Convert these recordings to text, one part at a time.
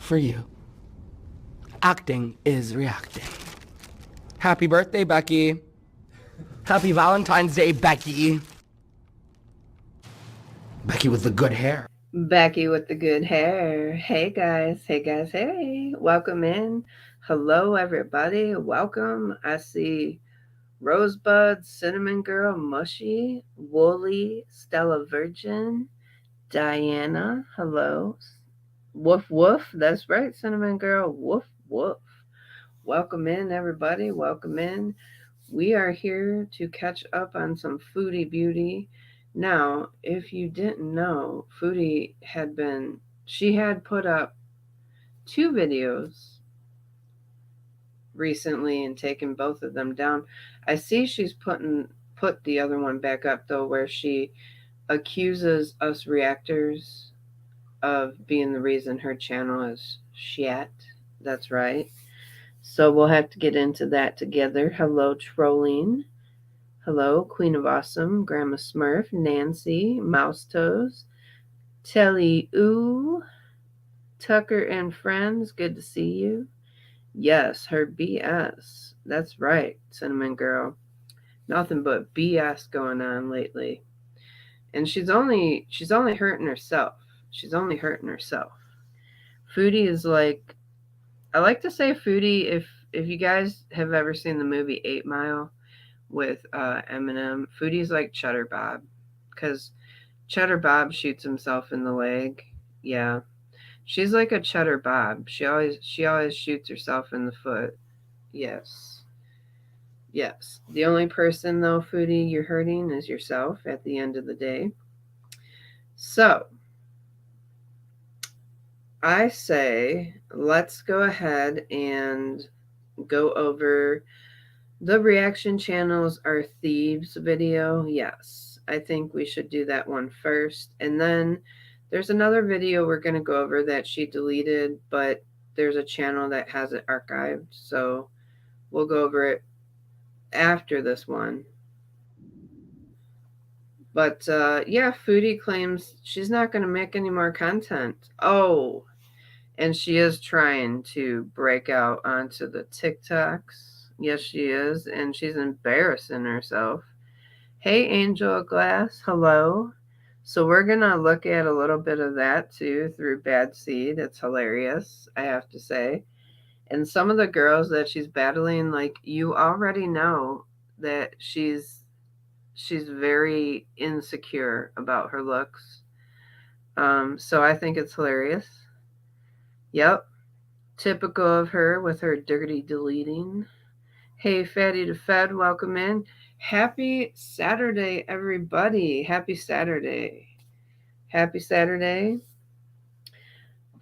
for you. Acting is reacting. Happy birthday, Becky. Happy Valentine's Day, Becky. Becky with the good hair. Becky with the good hair. Hey guys, hey guys, hey. Welcome in. Hello everybody. Welcome. I see Rosebud, Cinnamon Girl, Mushy, Woolly, Stella Virgin, Diana. Hello. Woof woof. That's right, Cinnamon Girl. Woof woof. Welcome in everybody. Welcome in. We are here to catch up on some Foodie Beauty. Now, if you didn't know, she had put up two videos recently and taken both of them down. I see she's put the other one back up though, where she accuses us reactors of being the reason her channel is shit. That's right. So we'll have to get into that together. Hello, trolling. Hello, Queen of Awesome, Grandma Smurf, Nancy, Mouse Toes, Telly Ooh, Tucker and friends, good to see you. Yes, her BS. That's right, Cinnamon Girl. Nothing but BS going on lately. And she's only hurting herself. She's only hurting herself. Foodie is like, I like to say Foodie, if you guys have ever seen the movie 8 Mile with Eminem, Foodie's like Cheddar Bob, because Cheddar Bob shoots himself in the leg. Yeah, she's like a Cheddar Bob. She always shoots herself in the foot. Yes, yes. The only person though, Foodie, you're hurting is yourself at the end of the day. So I say let's go ahead and go over the reaction channels are thieves video. Yes, I think we should do that one first. And then there's another video we're going to go over that she deleted, but there's a channel that has it archived. So we'll go over it after this one. But yeah, Foodie claims she's not going to make any more content. Oh, and she is trying to break out onto the TikToks. Yes, she is. And she's embarrassing herself. Hey, Angel of Glass. Hello. So we're going to look at a little bit of that too through Bad Seed. It's hilarious, I have to say. And some of the girls that she's battling, like you already know that she's very insecure about her looks. So I think it's hilarious. Yep. Typical of her with her dirty deleting. Hey, Fatty to Fed, welcome in. Happy Saturday, everybody. Happy Saturday. Happy Saturday.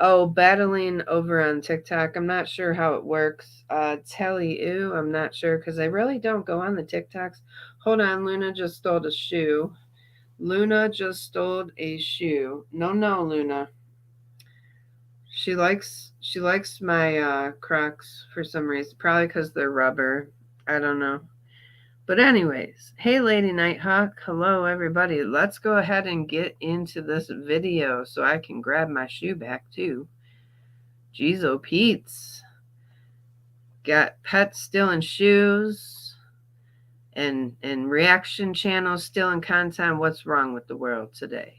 Oh, battling over on TikTok. I'm not sure how it works. Telly, ooh, I'm not sure because I really don't go on the TikToks. Hold on, Luna just stole a shoe. Luna just stole a shoe. No, no, Luna. She likes my Crocs for some reason. Probably because they're rubber. I don't know. But anyways, hey Lady Nighthawk, hello everybody. Let's go ahead and get into this video so I can grab my shoe back too. Jeez oh Pete's. Got pets stealing shoes and reaction channels stealing content. What's wrong with the world today?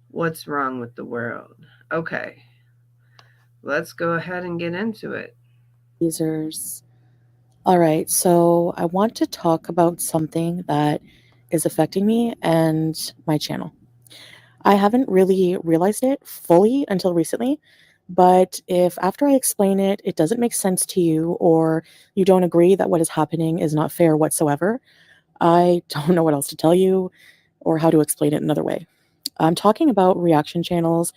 What's wrong with the world? Okay. Let's go ahead and get into it. Users. All right, so I want to talk about something that is affecting me and my channel. I haven't really realized it fully until recently, but if after I explain it, it doesn't make sense to you or you don't agree that what is happening is not fair whatsoever, I don't know what else to tell you or how to explain it another way. I'm talking about reaction channels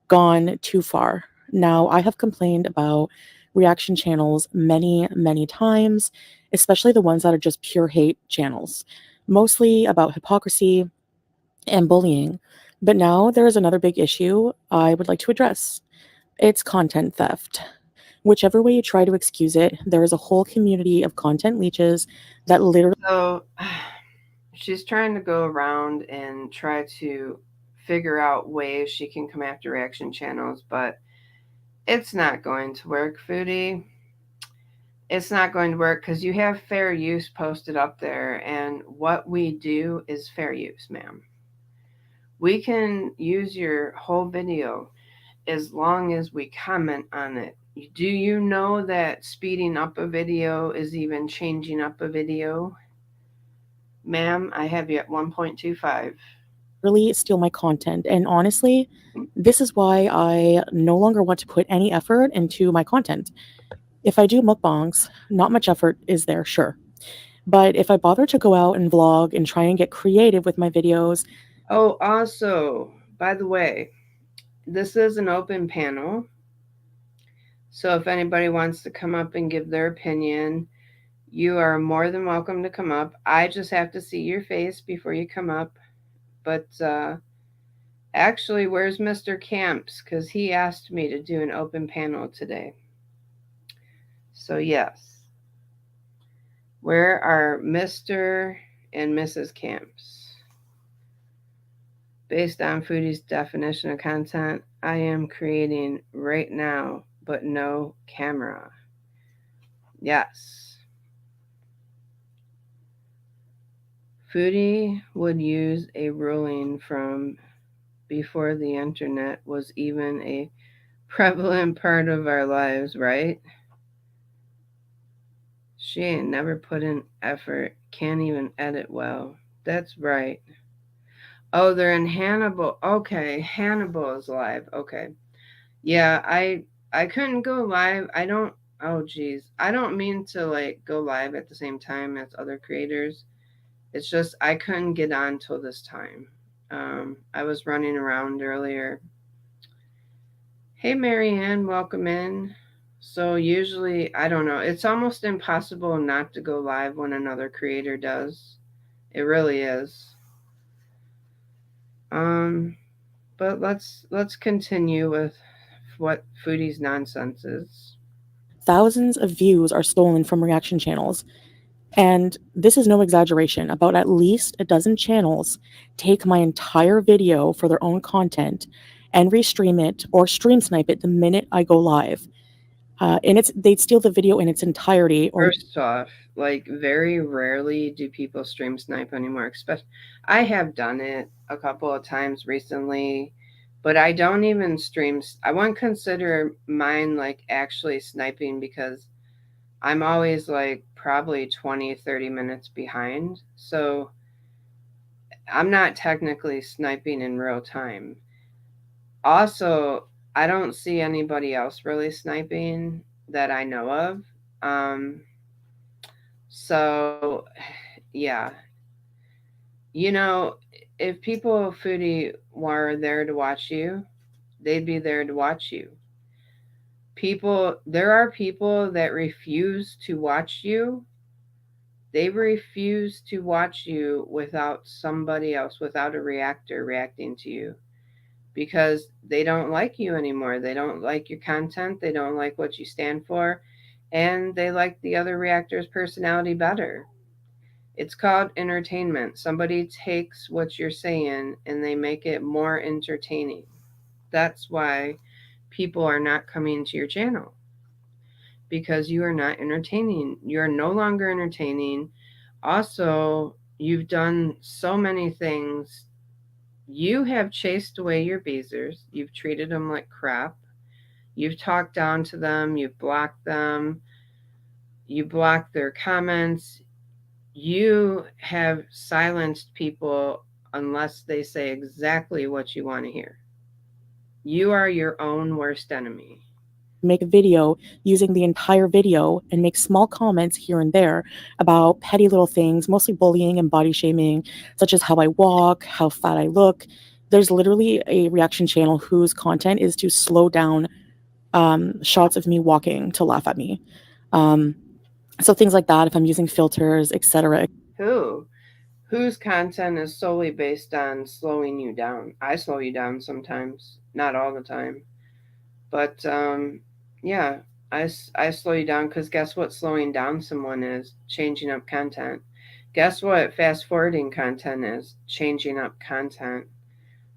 gone too far. Now, I have complained about reaction channels many, many times, especially the ones that are just pure hate channels, mostly about hypocrisy and bullying. But now there is another big issue I would like to address. It's content theft. Whichever way you try to excuse it, there is a whole community of content leeches that literally. So she's trying to go around and try to figure out ways she can come after reaction channels, but It's not going to work, Foodie. It's not going to work because you have fair use posted up there, and what we do is fair use, ma'am. We can use your whole video as long as we comment on it. Do you know that speeding up a video is even changing up a video? Ma'am, I have you at 1.25. Really steal my content. And honestly, this is why I no longer want to put any effort into my content. If I do mukbangs, not much effort is there, sure. But if I bother to go out and vlog and try and get creative with my videos, Oh, also, by the way, this is an open panel. So if anybody wants to come up and give their opinion, you are more than welcome to come up. I just have to see your face before you come up. But actually, where's Mr. Camps? Because he asked me to do an open panel today. So, yes. Where are Mr. and Mrs. Camps? Based on Foodie's definition of content, I am creating right now, but no camera. Yes. Foodie would use a ruling from before the internet was even a prevalent part of our lives, right? She ain't never put in effort, can't even edit well. That's right. Oh, they're in Hannibal. Okay, Hannibal is live. Okay. Yeah, I couldn't go live. I don't oh geez. I don't mean to like go live at the same time as other creators. It's just I couldn't get on till this time. I was running around earlier. Hey Marianne, welcome in. So usually I don't know. It's almost impossible not to go live when another creator does. It really is. Um, but let's continue with what Foodie's nonsense is. thousands of views are stolen from reaction channels. And this is no exaggeration. About at least a dozen channels take my entire video for their own content and restream it or stream snipe it the minute I go live. And they'd steal the video in its entirety. Or First off, like very rarely do people stream snipe anymore. Especially, I have done it a couple of times recently, but I don't even stream. I wouldn't consider mine like actually sniping because I'm always like probably 20, 30 minutes behind. So I'm not technically sniping in real time. Also, I don't see anybody else really sniping that I know of. Um, so, yeah. You know, if people foodie were there to watch you, they'd be there to watch you. There are people that refuse to watch you. They refuse to watch you without somebody else, without a reactor reacting to you because they don't like you anymore. They don't like your content. They don't like what you stand for. And they like the other reactor's personality better. It's called entertainment. Somebody takes what you're saying and they make it more entertaining. That's why people are not coming to your channel because you are not entertaining. You're no longer entertaining. Also, you've done so many things. You have chased away your beezers. You've treated them like crap. You've talked down to them. You've blocked them. You blocked their comments. You have silenced people unless they say exactly what you want to hear. You are your own worst enemy. make a video using the entire video and make small comments here and there about petty little things, mostly bullying and body shaming, such as how I walk, how fat I look. There's literally a reaction channel whose content is to slow down shots of me walking to laugh at me. So things like that, if I'm using filters, etc. Who? Whose content is solely based on slowing you down? I slow you down sometimes, not all the time. But yeah, I slow you down because guess what slowing down someone is? Changing up content. Guess what fast forwarding content is? Changing up content.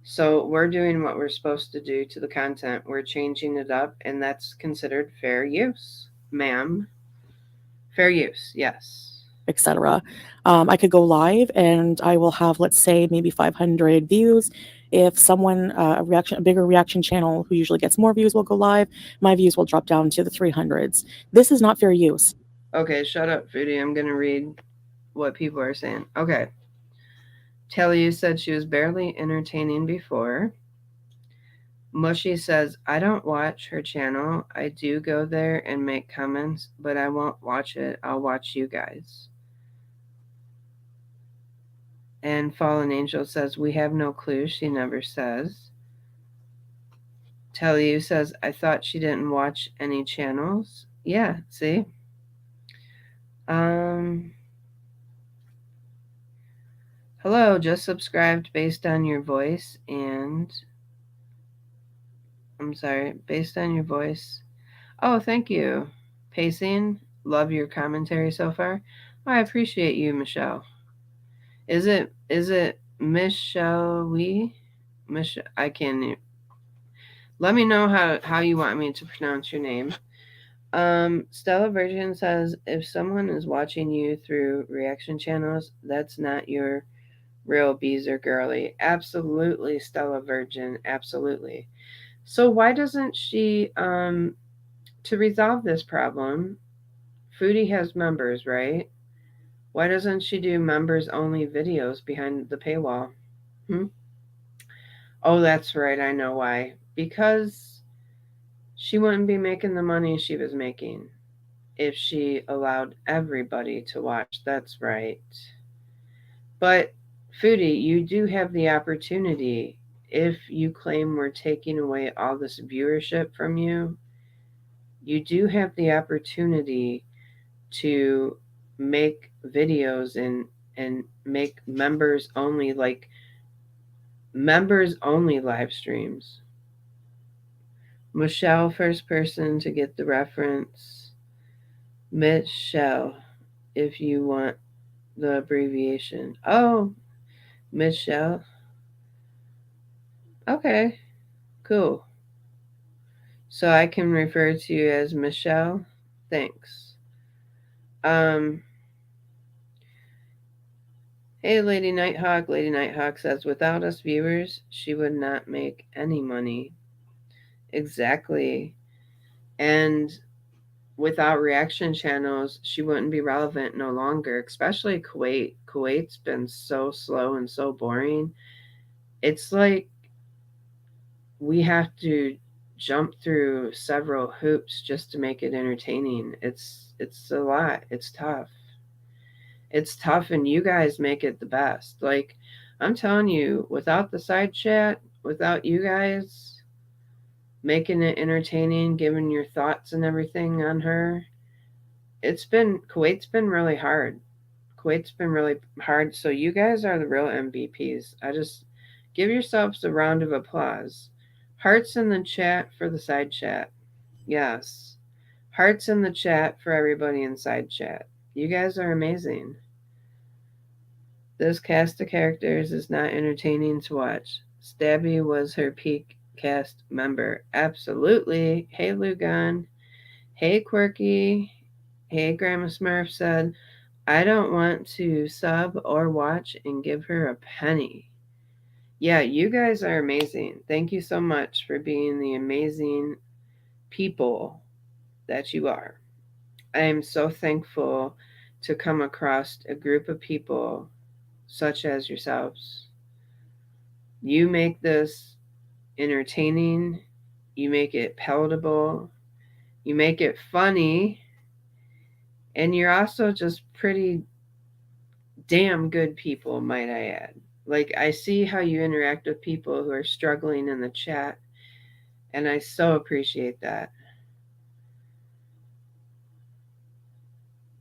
So we're doing what we're supposed to do to the content. We're changing it up, and that's considered fair use, ma'am. Fair use, yes. etc. I could go live and I will have, let's say, maybe 500 views. If someone, a bigger reaction channel who usually gets more views will go live, my views will drop down to the 300s. This is not fair use. Okay, shut up, Foodie. I'm going to read what people are saying. Okay. Telly said she was barely entertaining before. Mushy says, I don't watch her channel. I do go there and make comments, but I won't watch it. I'll watch you guys. And Fallen Angel says, we have no clue. She never says. Telly says, I thought she didn't watch any channels. Yeah, see? Hello, just subscribed based on your voice and I'm sorry, based on your voice. Oh, thank you. Pacing, love your commentary so far. Oh, I appreciate you, Michelle. Is it Michelle Wee? Michelle, I can't. Let me know how you want me to pronounce your name. Stella Virgin says if someone is watching you through reaction channels, that's not your real bees or girly. Absolutely, Stella Virgin. Absolutely. So why doesn't she to resolve this problem? Foodie has members, right? Why doesn't she do members only videos behind the paywall? Hmm? Oh, that's right. I know why. Because she wouldn't be making the money she was making if she allowed everybody to watch. That's right. But Foodie, you do have the opportunity if you claim we're taking away all this viewership from you, you do have the opportunity to make videos and make members only live streams. Michelle, first person to get the reference. Michelle, if you want the abbreviation. Oh, Michelle. Okay, cool. So I can refer to you as Michelle. Thanks. Um, hey, Lady Nighthawk. Lady Nighthawk says, without us viewers, she would not make any money. Exactly. And without reaction channels, she wouldn't be relevant no longer, especially Kuwait. Kuwait's been so slow and so boring. It's like we have to jump through several hoops just to make it entertaining. It's a lot. It's tough. It's tough and you guys make it the best. Like I'm telling you, without the side chat, without you guys making it entertaining, giving your thoughts and everything on her, Kuwait's been really hard. Kuwait's been really hard. So you guys are the real MVPs. I just give yourselves a round of applause. Hearts in the chat for the side chat. Yes. Hearts in the chat for everybody in side chat. You guys are amazing. This cast of characters is not entertaining to watch. Stabby was her peak cast member. Absolutely. Hey, Lugan. Hey, Quirky. Hey, Grandma Smurf said, I don't want to sub or watch and give her a penny. Yeah, you guys are amazing. Thank you so much for being the amazing people that you are. I am so thankful to come across a group of people such as yourselves. You make this entertaining, you make it palatable, you make it funny, and you're also just pretty damn good people, might I add. Like, I see how you interact with people who are struggling in the chat, and I so appreciate that.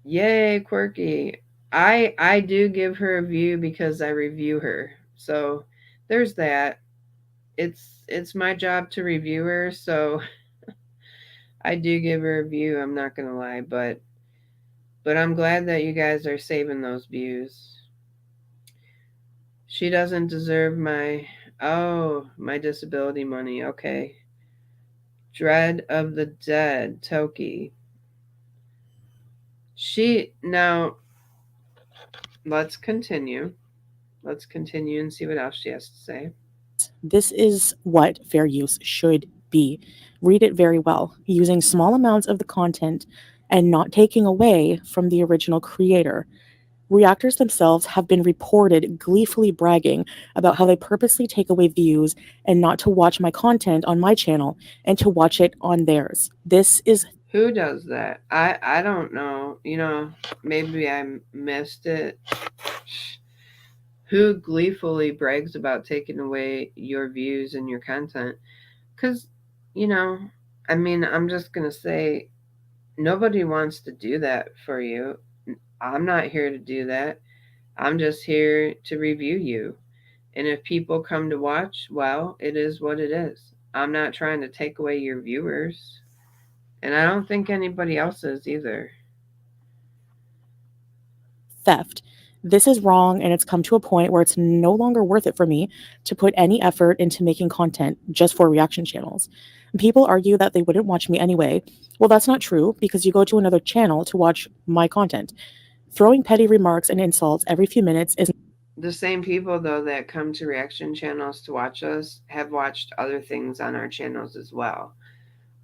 Yay, Quirky. I do give her a view because I review her. So there's that. It's my job to review her, so I do give her a view, I'm not gonna lie, but I'm glad that you guys are saving those views. She doesn't deserve my Oh, my disability money. Okay. Dread of the Dead, Toki. Now, let's continue. Let's continue and see what else she has to say. This is what fair use should be. Read it very well, using small amounts of the content and not taking away from the original creator. Reactors themselves have been reported gleefully bragging about how they purposely take away views and not to watch my content on my channel and to watch it on theirs. This is Who does that? I don't know. Maybe I missed it. Who gleefully brags about taking away your views and your content? Because, you know, I'm just going to say nobody wants to do that for you. I'm not here to do that. I'm just here to review you. And if people come to watch, well, it is what it is. I'm not trying to take away your viewers. And I don't think anybody else is either. theft. This is wrong, and it's come to a point where it's no longer worth it for me to put any effort into making content just for reaction channels. People argue that they wouldn't watch me anyway. Well, that's not true because you go to another channel to watch my content. Throwing petty remarks and insults every few minutes is The same people, though, that come to reaction channels to watch us have watched other things on our channels as well.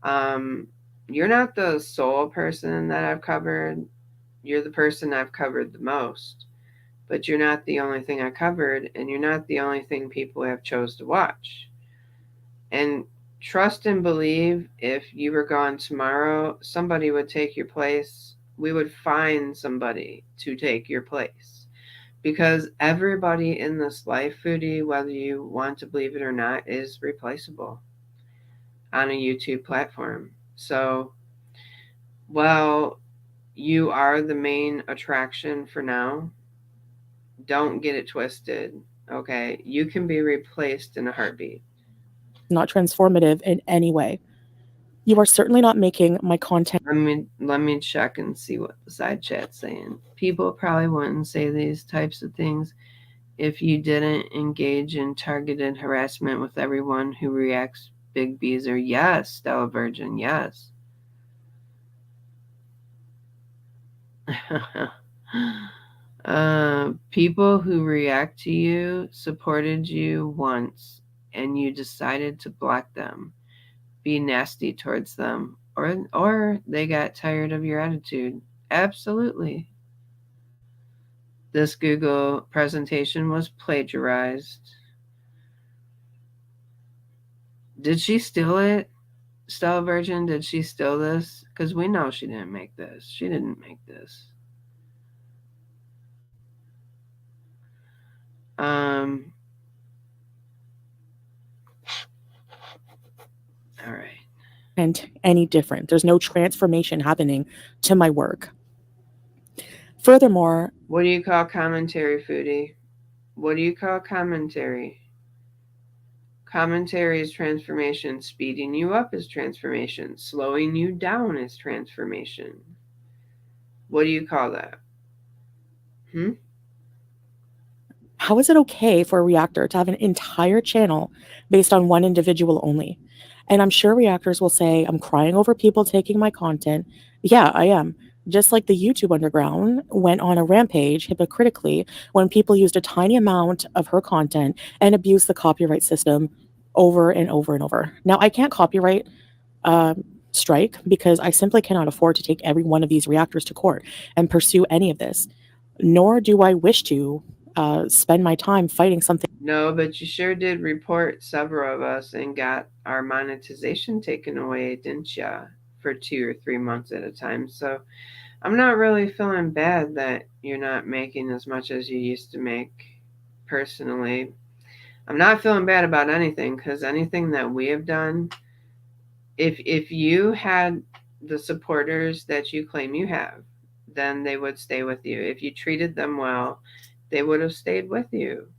Um, you're not the sole person that I've covered. You're the person I've covered the most. But you're not the only thing I covered, and you're not the only thing people have chose to watch. And trust and believe, if you were gone tomorrow, somebody would take your place. We would find somebody to take your place. Because everybody in this life, Foodie, whether you want to believe it or not, is replaceable on a YouTube platform. So, while you are the main attraction for now, don't get it twisted. Okay, you can be replaced in a heartbeat. not transformative in any way. You are certainly not making my content Let me check and see what the side chat's saying. People probably wouldn't say these types of things if you didn't engage in targeted harassment with everyone who reacts Big Beezer. Yes, Stella Virgin, yes. People who react to you supported you once and you decided to block them, be nasty towards them, or they got tired of your attitude. Absolutely. This Google presentation was plagiarized. Did she steal it? Stella Virgin, did she steal this? Because we know she didn't make this. She didn't make this. Um, all right. any different. There's no transformation happening to my work. Furthermore, What do you call commentary, Foodie? What do you call commentary? Commentary is transformation. Speeding you up is transformation. Slowing you down is transformation. What do you call that? how is it okay for a reactor to have an entire channel based on one individual only? And I'm sure reactors will say, I'm crying over people taking my content. Yeah, I am. Just like the YouTube underground went on a rampage hypocritically when people used a tiny amount of her content and abused the copyright system over and over and over. Now, I can't copyright strike because I simply cannot afford to take every one of these reactors to court and pursue any of this, nor do I wish to spend my time fighting something. No, but you sure did report several of us and got our monetization taken away, didn't ya? For 2 or 3 months at a time. So I'm not really feeling bad that you're not making as much as you used to make personally. I'm not feeling bad about anything because anything that we have done, if you had the supporters that you claim you have, then they would stay with you. If you treated them well, they would have stayed with you.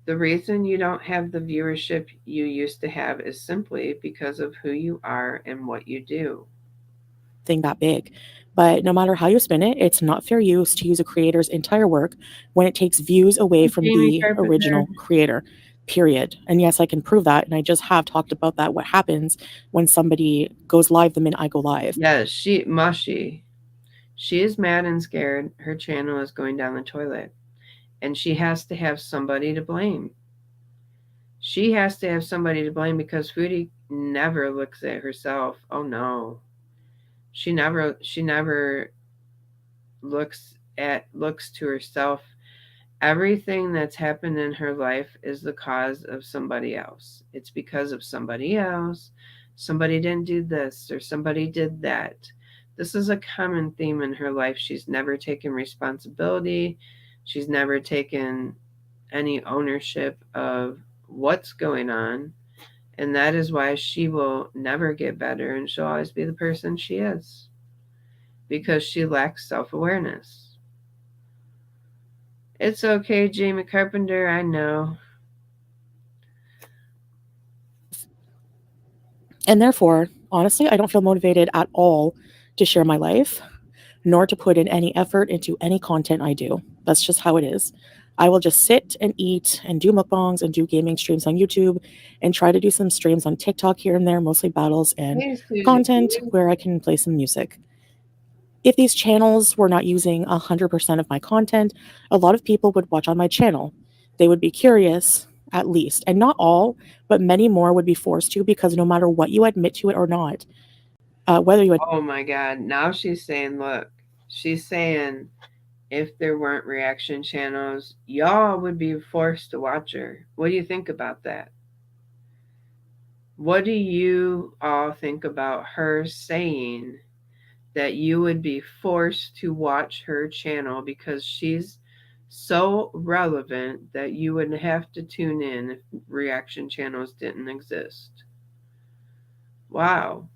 The reason you don't have the viewership you used to have is simply because of who you are and what you do. Thing that big. But no matter how you spin it, it's not fair use to use a creator's entire work when it takes views away from Jamie the Carpenter. original creator. period. And yes, I can prove that. And I just have talked about that, what happens when somebody goes live the minute I go live. Yes, she is mad and scared. Her channel is going down the toilet. And she has to have somebody to blame. She has to have somebody to blame because Foodie never looks at herself. Oh no. She never looks to herself. Everything that's happened in her life is the cause of somebody else. It's because of somebody else. Somebody didn't do this or somebody did that. This is a common theme in her life. She's never taken responsibility. She's never taken any ownership of what's going on. And that is why she will never get better and she'll always be the person she is because she lacks self awareness. It's okay, Jamie Carpenter, I know. And therefore, honestly, I don't feel motivated at all to share my life, nor to put in any effort into any content I do. That's just how it is. I will just sit and eat and do mukbangs and do gaming streams on YouTube and try to do some streams on TikTok here and there, mostly battles and Hey, Susie. content where I can play some music. If these channels were not using 100% of my content, a lot of people would watch on my channel. They would be curious, at least, and not all, but many more would be forced to because no matter what you admit to it or not, whether you Oh my God. Now she's saying, look, she's saying if there weren't reaction channels, y'all would be forced to watch her. What do you think about that? What do you all think about her saying that you would be forced to watch her channel because she's so relevant that you would have to tune in if reaction channels didn't exist? Wow.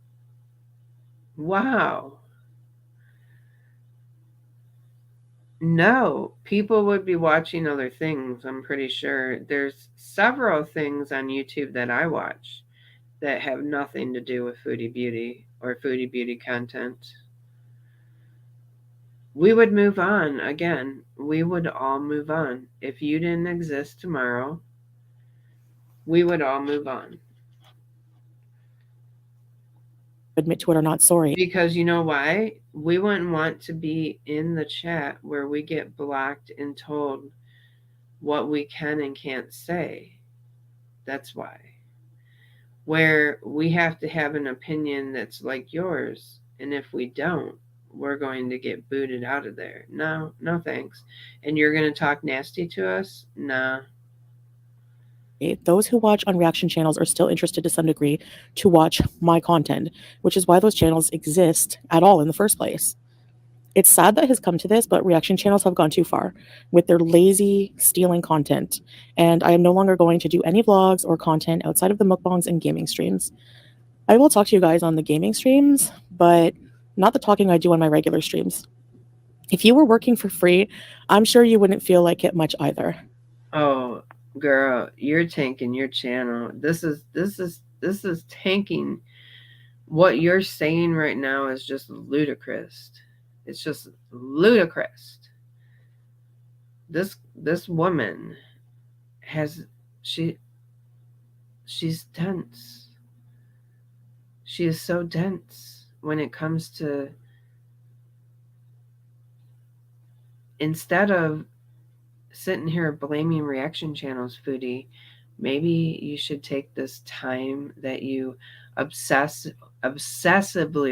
Wow. No, people would be watching other things, I'm pretty sure. There's several things on YouTube that I watch that have nothing to do with Foodie Beauty or Foodie Beauty content. We would move on. Again, we would all move on. If you didn't exist tomorrow, we would all move on. admit to it or not, sorry. Because you know why? We wouldn't want to be in the chat where we get blocked and told what we can and can't say. That's why. Where we have to have an opinion that's like yours, and if we don't, we're going to get booted out of there. No, no thanks. And you're going to talk nasty to us? Nah. Those who watch on reaction channels are still interested to some degree to watch my content, which is why those channels exist at all in the first place. It's sad that it has come to this, but reaction channels have gone too far with their lazy stealing content. And I am no longer going to do any vlogs or content outside of the mukbangs and gaming streams. I will talk to you guys on the gaming streams, but not the talking I do on my regular streams. If you were working for free, I'm sure you wouldn't feel like it much either. Oh, girl, you're tanking your channel. This is tanking. What you're saying right now is just ludicrous. It's just ludicrous. This woman has she's dense. She is so dense when it comes to, instead of sitting here blaming reaction channels, Foodie, maybe you should take this time that you obsessively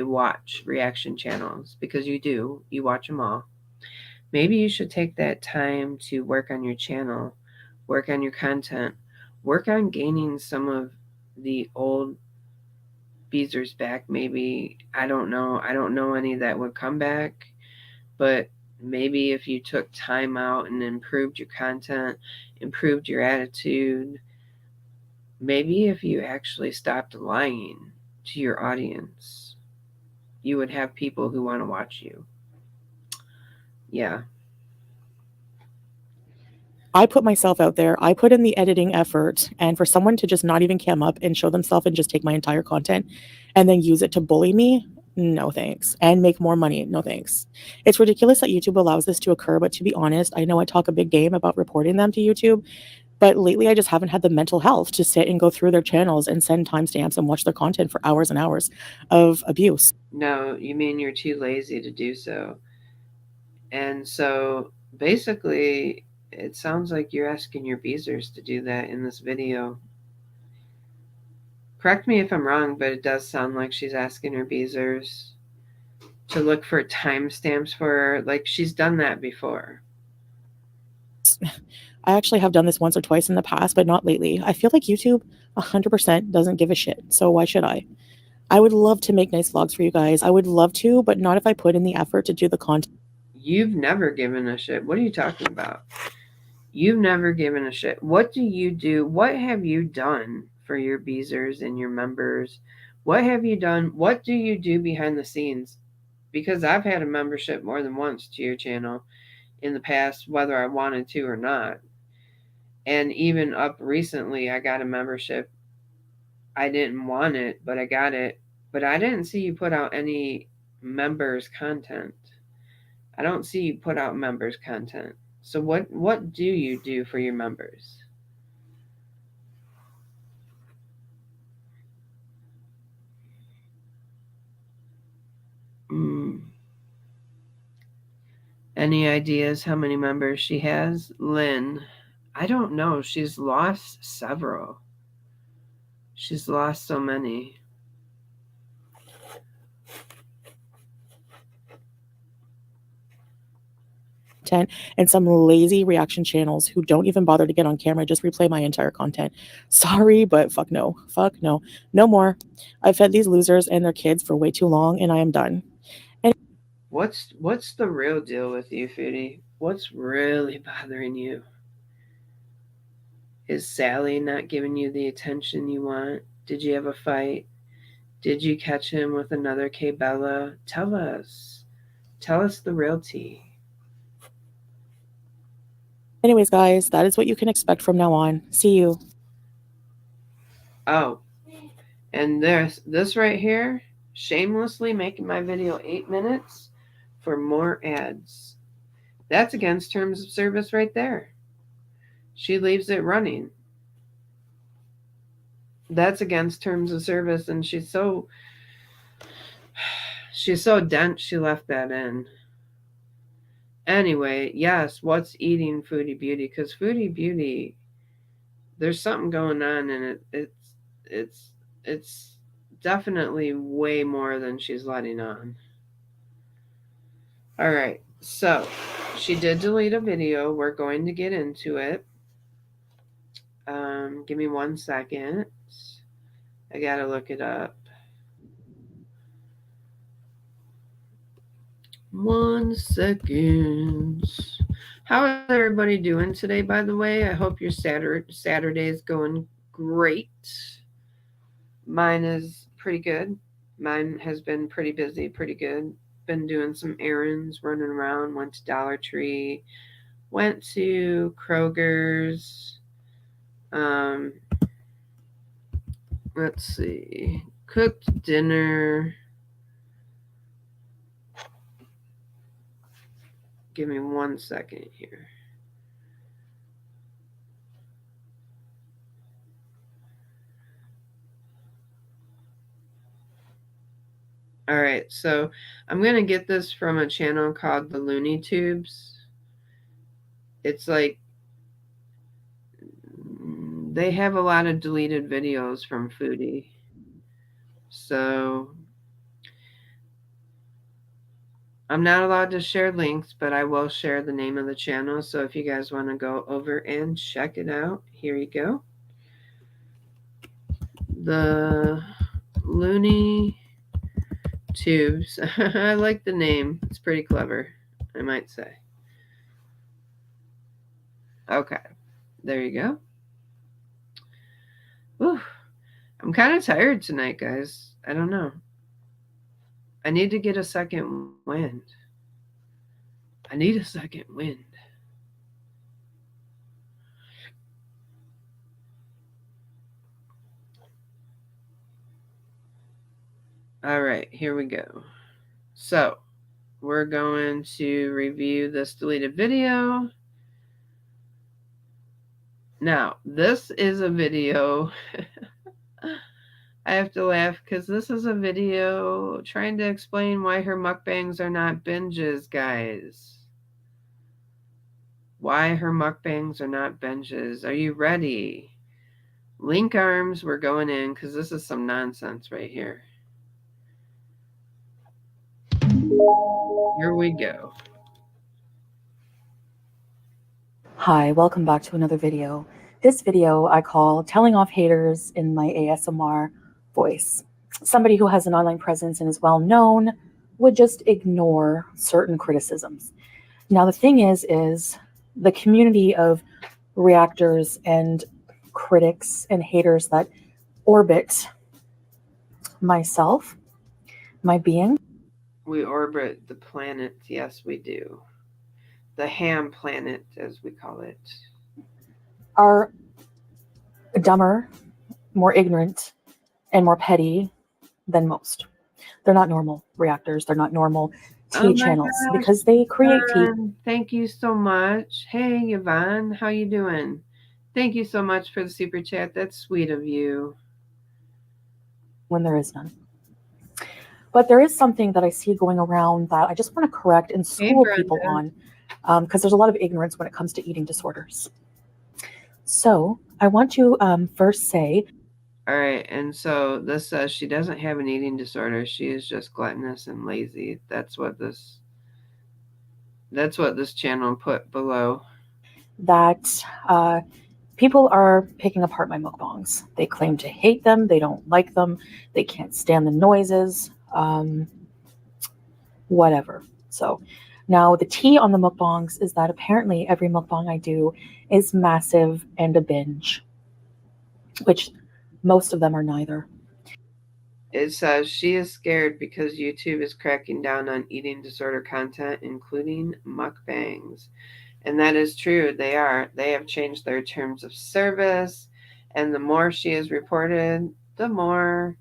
watch reaction channels, because you watch them all. Maybe you should take that time to work on your channel, work on your content, work on gaining some of the old Beezers back. Maybe, I don't know any that would come back, but maybe if you took time out and improved your content, improved your attitude, maybe if you actually stopped lying to your audience, you would have people who want to watch you. Yeah. I put myself out there. I put in the editing effort, and for someone to just not even come up and show themselves and just take my entire content and then use it to bully me, no thanks. And make more money, no thanks. It's ridiculous that YouTube allows this to occur, but to be honest, I know I talk a big game about reporting them to YouTube, But lately, I just haven't had the mental health to sit and go through their channels and send timestamps and watch their content for hours and hours of abuse. No, you mean you're too lazy to do so. And so basically, it sounds like you're asking your beezers to do that in this video. Correct me if I'm wrong, but it does sound like she's asking her beezers to look for timestamps for her. Like she's done that before. I actually have done this once or twice in the past, but not lately. I feel like YouTube 100% doesn't give a shit, so why should I? I would love to make nice vlogs for you guys. I would love to, but not if I put in the effort to do the content. You've never given a shit. What are you talking about? You've never given a shit. What do you do? What have you done for your beezers and your members? What have you done? What do you do behind the scenes? Because I've had a membership more than once to your channel in the past, whether I wanted to or not. And even up recently, I got a membership. I didn't want it, but I got it. But I didn't see you put out any members content. I don't see you put out members content. So what do you do for your members? Any ideas how many members she has? Lynn, I don't know. She's lost several. She's lost so many. And some lazy reaction channels who don't even bother to get on camera, just replay my entire content. Sorry, but fuck no. Fuck no. No more. I've fed these losers and their kids for way too long, and I am done. And What's the real deal with you, Foodie? What's really bothering you? Is Sally not giving you the attention you want? Did you have a fight? Did you catch him with another K Bella? Tell us. Tell us the real tea. anyways, guys, that is what you can expect from now on. See you. Oh, and this right here, shamelessly making my video 8 minutes for more ads. That's against terms of service right there. She leaves it running. That's against terms of service, and she's so dense she left that in. Anyway, yes, what's eating Foodie Beauty? Because Foodie Beauty, there's something going on, and it's definitely way more than she's letting on. All right, so she did delete a video. We're going to get into it. Give me 1 second. I gotta look it up. 1 second. How is everybody doing today, by the way? I hope your Saturday is going great. Mine is pretty good. Mine has been pretty busy, pretty good. Been doing some errands, running around, went to Dollar Tree, went to Kroger's. Let's see. Cooked dinner. Give me 1 second here. All right, so I'm going to get this from a channel called the Looney Tubes. It's like they have a lot of deleted videos from Foodie. So I'm not allowed to share links, but I will share the name of the channel. So if you guys want to go over and check it out, here you go. The Looney Tubes. I like the name. It's pretty clever, I might say. Okay, there you go. Whew. I'm kind of tired tonight, guys. I don't know. I need to get a second wind. I need a second wind. All right, here we go. So, we're going to review this deleted video. Now, this is a video. I have to laugh because this is a video trying to explain why her mukbangs are not binges, guys. Why her mukbangs are not binges. Are you ready? Link arms, we're going in because this is some nonsense right here. Here we go. Hi, welcome back to another video. This video I call Telling Off Haters in My ASMR Voice. Somebody who has an online presence and is well known would just ignore certain criticisms. Now the thing is the community of reactors and critics and haters that orbit myself, my being. We orbit the planet, yes we do. The ham planet, as we call it. Are dumber, more ignorant, and more petty than most. They're not normal reactors. They're not normal tea channels because they create tea. Thank you so much. Hey, Yvonne, how you doing? Thank you so much for the super chat. That's sweet of you. When there is none. But there is something that I see going around that I just want to correct and school people on, because there's a lot of ignorance when it comes to eating disorders. So I want to first say. All right, and so this says she doesn't have an eating disorder. She is just gluttonous and lazy. That's what this channel put below. That people are picking apart my mukbangs. They claim to hate them. They don't like them. They can't stand the noises. Whatever. So now the tea on the mukbangs is that apparently every mukbang I do is massive and a binge, which most of them are neither. It says she is scared because YouTube is cracking down on eating disorder content, including mukbangs. And that is true. They are. They have changed their terms of service. And the more she is reported, the more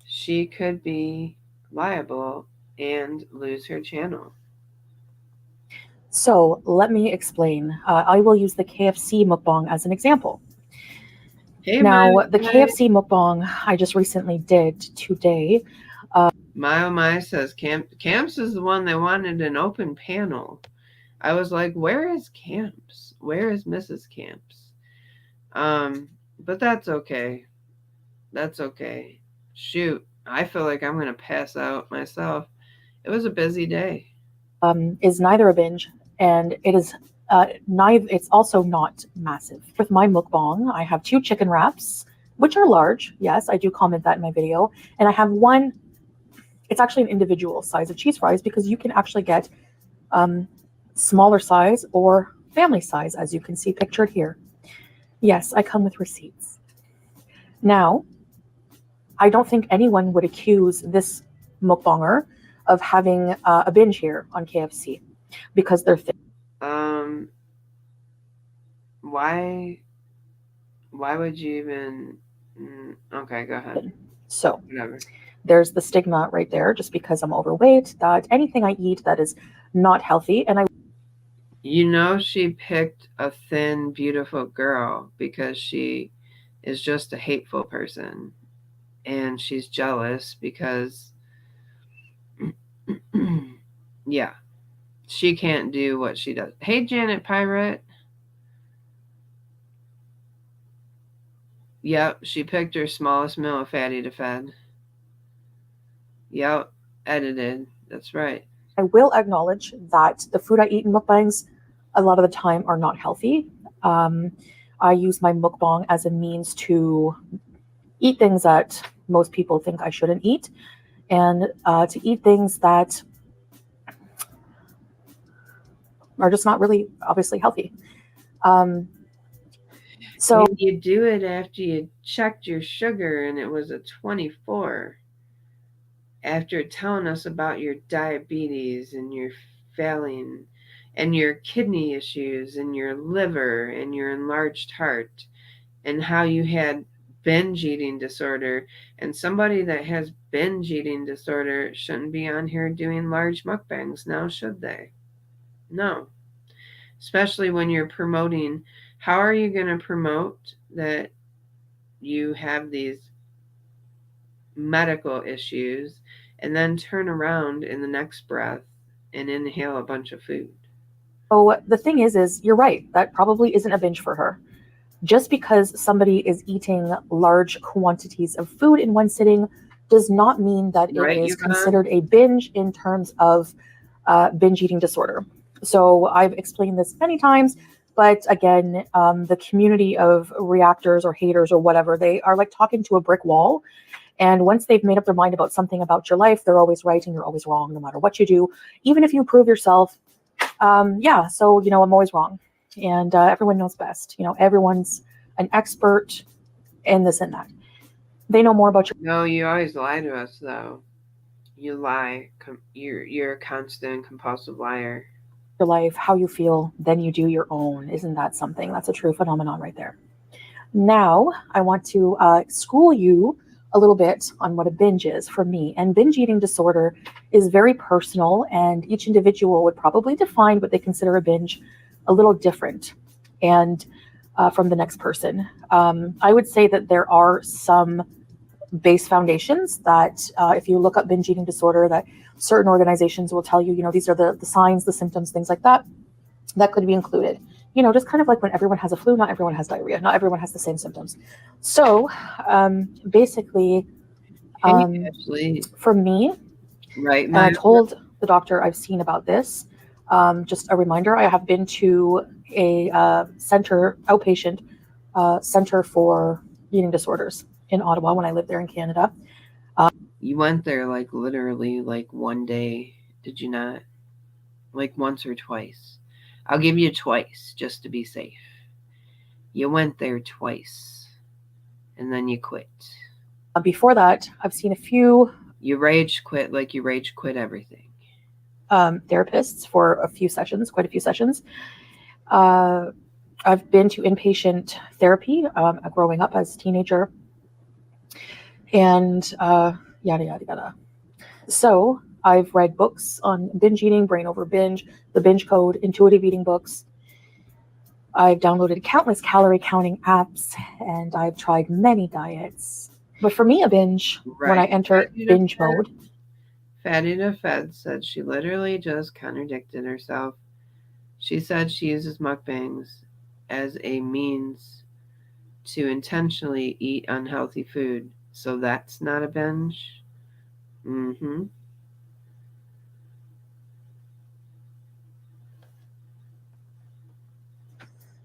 she could be liable and lose her channel. So let me explain. I will use the KFC mukbang as an example. Hey, now, the KFC mukbang I just recently did today. My says Camps is the one that wanted an open panel. I was like, where is Camps? Where is Mrs. Camps? But that's okay. That's okay. Shoot, I feel like I'm going to pass out myself. It was a busy day. Is neither a binge, and it is neither. It's also not massive. With my mukbang, I have 2 chicken wraps, which are large. Yes, I do comment that in my video, and I have one. It's actually an individual size of cheese fries because you can actually get smaller size or family size, as you can see pictured here. Yes, I come with receipts. Now, I don't think anyone would accuse this mukbanger of having a binge here on KFC because they're thin. Why would you even? Okay, go ahead. So whatever. There's the stigma right there, just because I'm overweight, that anything I eat that is not healthy, and she picked a thin, beautiful girl because she is just a hateful person, and she's jealous because yeah, she can't do what she does. Hey, Janet Pirate. Yep, she picked her smallest meal of fatty to fed. Yep, edited. That's right. I will acknowledge that the food I eat in mukbangs a lot of the time are not healthy. I use my mukbang as a means to eat things that most people think I shouldn't eat, and to eat things that are just not really obviously healthy. So you do it after you checked your sugar and it was a 24. After telling us about your diabetes and your failing and your kidney issues and your liver and your enlarged heart and how you had binge eating disorder, and somebody that has binge eating disorder shouldn't be on here doing large mukbangs now, should they? No. Especially when you're promoting How are you going to promote that you have these medical issues and then turn around in the next breath and inhale a bunch of food? So the thing is you're right. That probably isn't a binge for her. Just because somebody is eating large quantities of food in one sitting does not mean that it Right, is Yvonne? considered a binge in terms of binge eating disorder. So I've explained this many times, but again, the community of reactors or haters or whatever, they are like talking to a brick wall. And once they've made up their mind about something about your life, they're always right and you're always wrong, no matter what you do. Even if you prove yourself, so, I'm always wrong. And everyone knows best. Everyone's an expert in this and that. They know more about No, you always lie to us, though. You lie. You're a constant compulsive liar. your life, how you feel, than you do your own. Isn't that something? That's a true phenomenon right there. Now, I want to school you a little bit on what a binge is for me. And binge eating disorder is very personal, and each individual would probably define what they consider a binge a little different and from the next person. I would say that there are some base foundations that if you look up binge eating disorder, that certain organizations will tell you, these are the signs, the symptoms, things like that could be included. Just kind of like when everyone has a flu, not everyone has diarrhea, not everyone has the same symptoms. So basically, Ashley, for me, right, and I told the doctor I've seen about this, just a reminder, I have been to a outpatient center for eating disorders in Ottawa when I lived there in Canada. You went there like literally like one day, did you not? Like once or twice. I'll give you twice just to be safe. You went there twice and then you quit. Before that, I've seen a few You rage quit like you rage quit everything. therapists for quite a few sessions. I've been to inpatient therapy growing up as a teenager, and yada, yada, yada. So I've read books on binge eating, Brain Over Binge, The Binge Code, intuitive eating books. I've downloaded countless calorie counting apps, and I've tried many diets. But for me, a binge, when I enter binge mode, Fatty the Fed said she literally just contradicted herself. She said she uses mukbangs as a means to intentionally eat unhealthy food. So that's not a binge? Mm-hmm.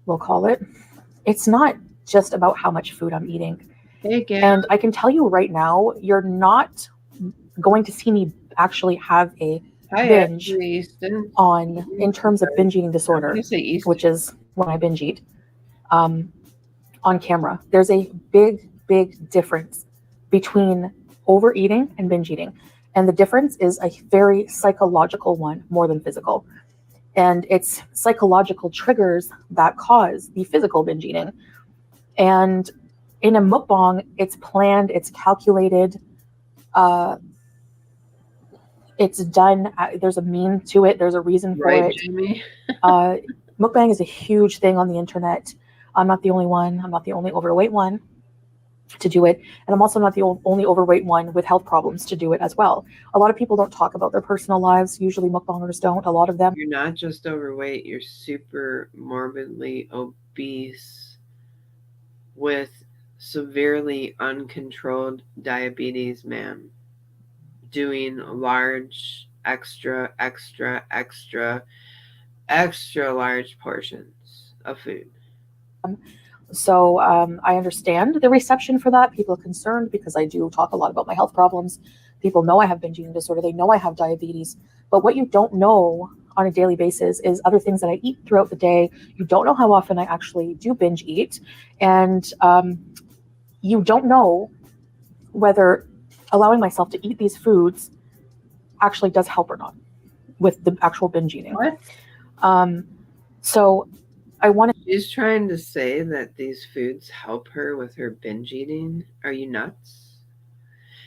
we'll call it, it's not just about how much food I'm eating. Hey, Gail. And I can tell you right now, you're not going to see me actually have a binge in terms of binge eating disorder, which is when I binge eat on camera. There's a big, big difference between overeating and binge eating. And the difference is a very psychological one more than physical. And it's psychological triggers that cause the physical binge eating. And in a mukbang, it's planned, it's calculated, it's done. There's a mean to it. There's a reason for it. Jamie? Mukbang is a huge thing on the internet. I'm not the only one. I'm not the only overweight one to do it. And I'm also not the only overweight one with health problems to do it as well. A lot of people don't talk about their personal lives. Usually mukbangers don't, a lot of them. You're not just overweight, you're super morbidly obese with severely uncontrolled diabetes, ma'am. Doing large, extra, extra, extra, extra large portions of food. So I understand the reception for that. People are concerned because I do talk a lot about my health problems. People know I have binge eating disorder. They know I have diabetes. But what you don't know on a daily basis is other things that I eat throughout the day. You don't know how often I actually do binge eat. And you don't know whether allowing myself to eat these foods actually does help or not with the actual binge eating. What? So I want to. She's trying to say that these foods help her with her binge eating. Are you nuts?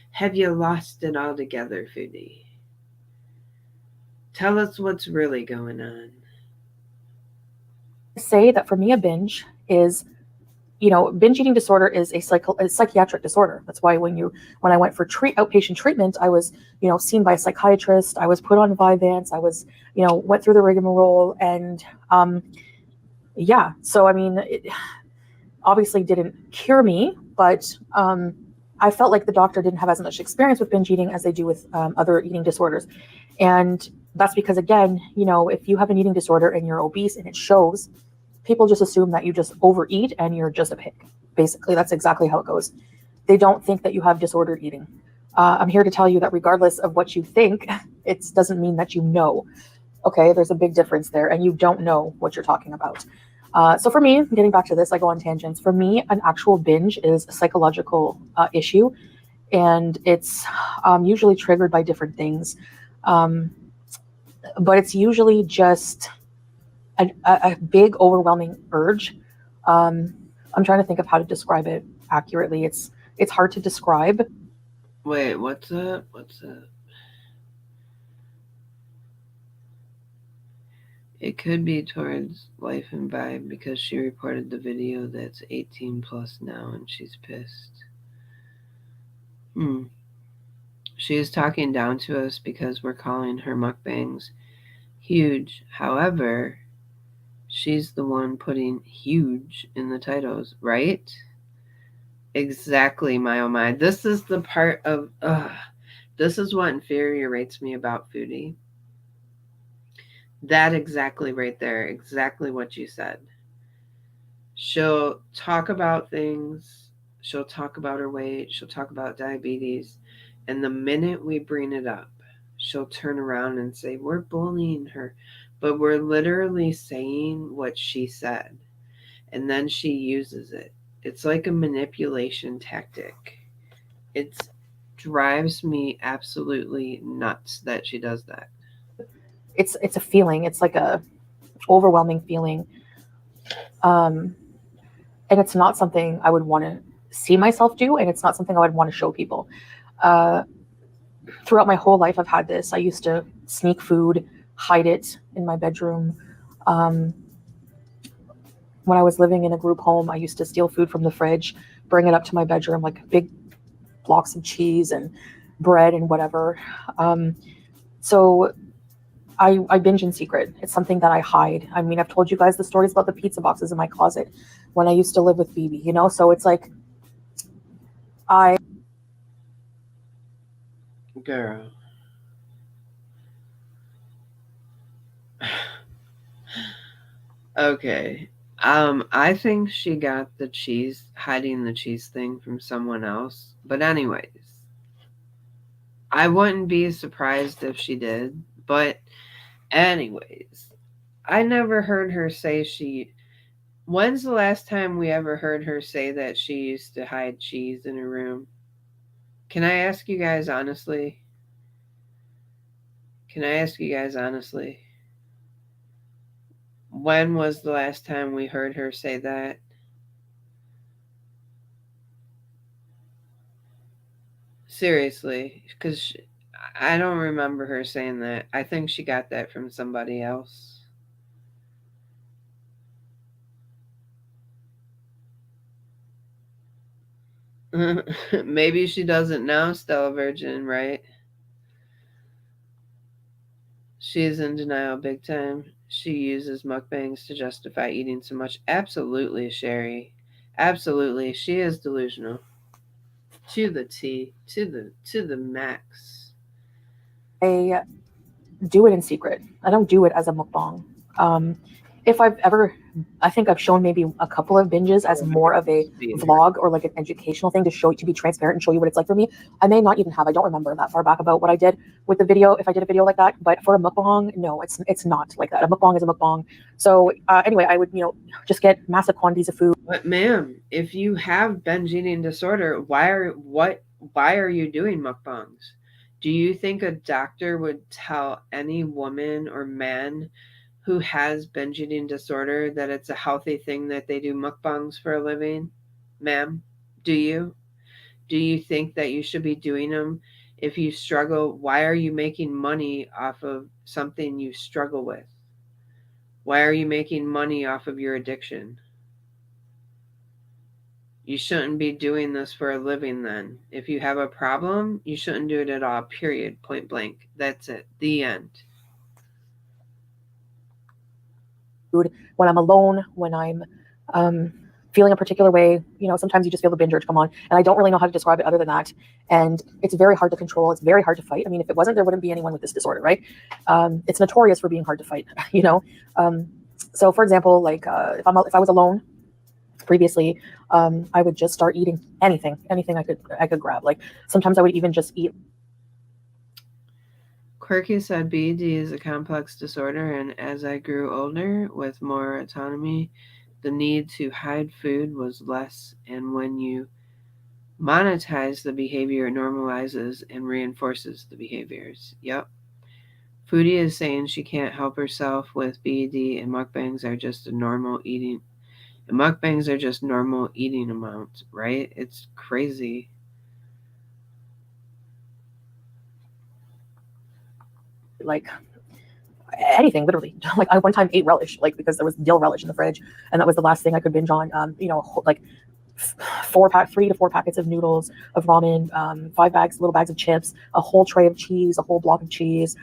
Have you lost it altogether, Foodie? Tell us what's really going on. say that for me, a binge is, binge eating disorder is a psychiatric disorder. That's why when I went for outpatient treatment, I was, seen by a psychiatrist. I was put on Vyvanse. I was, went through the rigmarole, and yeah. So I mean, it obviously didn't cure me, but I felt like the doctor didn't have as much experience with binge eating as they do with other eating disorders, and that's because, again, if you have an eating disorder and you're obese and it shows, people just assume that you just overeat and you're just a pig. Basically, that's exactly how it goes. They don't think that you have disordered eating. I'm here to tell you that regardless of what you think, it doesn't mean that you know. Okay, there's a big difference there, and you don't know what you're talking about. So for me, getting back to this, I go on tangents. For me, an actual binge is a psychological issue, and it's usually triggered by different things. But it's usually just a big, overwhelming urge. I'm trying to think of how to describe it accurately. It's hard to describe. Wait, what's up? What's up? It could be towards Life and Vibe because she reported the video that's 18 plus now and she's pissed. She is talking down to us because we're calling her mukbangs huge. However, she's the one putting huge in the titles, right? Exactly, my oh my. This is the part of, this is what infuriates me about Foodie. That exactly right there, exactly what you said. She'll talk about things, she'll talk about her weight, she'll talk about diabetes, and the minute we bring it up, she'll turn around and say, we're bullying her. But we're literally saying what she said, and then she uses it. It's like a manipulation tactic. It drives me absolutely nuts that she does that. It's a feeling. It's like a overwhelming feeling, and it's not something I would want to see myself do, and it's not something I would want to show people. Throughout my whole life, I've had this. I used to sneak food, hide it in my bedroom. Um, when I was living in a group home, I used to steal food from the fridge, bring it up to my bedroom, like big blocks of cheese and bread and whatever. So I binge in secret. It's something that I hide. I mean, I've told you guys the stories about the pizza boxes in my closet when I used to live with Phoebe, So it's like Girl. Okay. I think she got the cheese, hiding the cheese thing from someone else. But anyways, I wouldn't be surprised if she did. But anyways, I never heard her say she. When's the last time we ever heard her say that she used to hide cheese in her room? Can I ask you guys honestly? Can I ask you guys honestly? When was the last time we heard her say that? Seriously, because I don't remember her saying that. I think she got that from somebody else. Maybe she doesn't now, Stella Virgin, right? She's in denial big time. She uses mukbangs to justify eating so much. Absolutely, Sherry. Absolutely. She is delusional. To the T. To the max. I do it in secret. I don't do it as a mukbang. If I've ever, I think I've shown maybe a couple of binges as more of a vlog or like an educational thing to be transparent and show you what it's like for me. I may not even have. I don't remember that far back about what I did with the video. If I did a video like that, but for a mukbang, no, it's not like that. A mukbang is a mukbang. So anyway, I would just get massive quantities of food. But ma'am, if you have binge eating disorder, why are you doing mukbangs? Do you think a doctor would tell any woman or man who has binge eating disorder that it's a healthy thing that they do mukbangs for a living? Ma'am, do you? Do you think that you should be doing them if you struggle? Why are you making money off of something you struggle with? Why are you making money off of your addiction? You shouldn't be doing this for a living then. If you have a problem, you shouldn't do it at all, period, point blank. That's it. The end. When I'm alone, when I'm feeling a particular way, sometimes you just feel the binge urge come on, and I don't really know how to describe it other than that. And it's very hard to control. It's very hard to fight. I mean, if it wasn't, there wouldn't be anyone with this disorder, right? It's notorious for being hard to fight, So, for example, like if I was alone previously, I would just start eating anything I could grab. Like sometimes I would even just eat. Quirky said BED is a complex disorder, and as I grew older with more autonomy, the need to hide food was less, and when you monetize the behavior, it normalizes and reinforces the behaviors. Yep. Foodie is saying she can't help herself with BED, and mukbangs are just normal eating amounts, right? It's crazy. Like anything, literally. Like I one time ate relish, like because there was dill relish in the fridge, and that was the last thing I could binge on. Like 3 to 4 packets of noodles, of ramen, 5 little bags of chips, a whole tray of cheese, a whole block of cheese,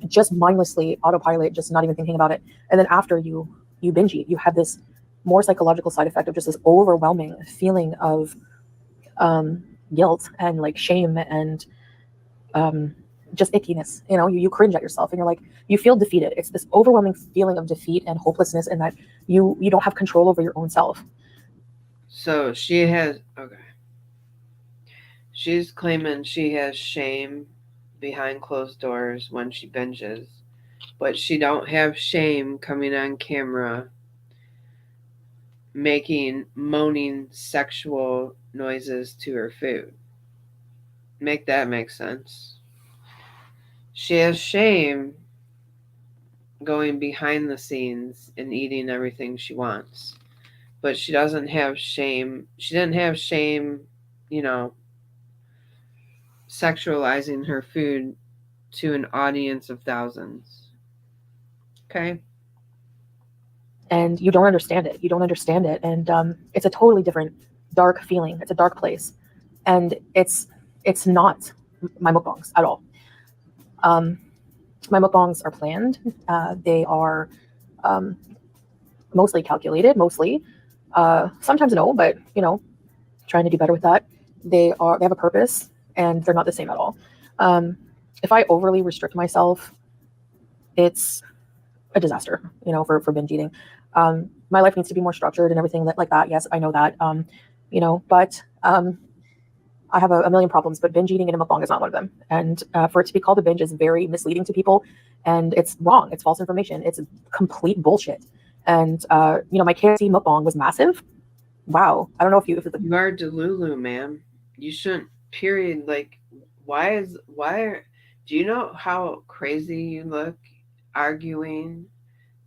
just mindlessly autopilot, just not even thinking about it. And then after you binge eat, you have this more psychological side effect of just this overwhelming feeling of guilt and like shame and just ickiness. You cringe at yourself, and you're like, you feel defeated. It's this overwhelming feeling of defeat and hopelessness, and that you don't have control over your own self. So she's claiming she has shame behind closed doors when she binges, but she don't have shame coming on camera making moaning sexual noises to her food. Make that make sense. She has shame going behind the scenes and eating everything she wants. But she doesn't have shame. She didn't have shame, you know, sexualizing her food to an audience of thousands. Okay. And you don't understand it. And it's a totally different dark feeling. It's a dark place, and it's not my mukbangs at all. My mukbangs are planned. They are mostly calculated, sometimes no, but trying to do better with that. They have a purpose, and they're not the same at all. If I overly restrict myself, it's a disaster, for binge eating. My life needs to be more structured and everything like that. Yes, I know that. But I have a million problems, but binge eating in a mukbang is not one of them. And for it to be called a binge is very misleading to people, and it's wrong. It's false information. It's complete bullshit. And my KFC mukbang was massive. Wow. I don't know if you are Delulu, ma'am. You shouldn't. Period. Like, why? Do you know how crazy you look arguing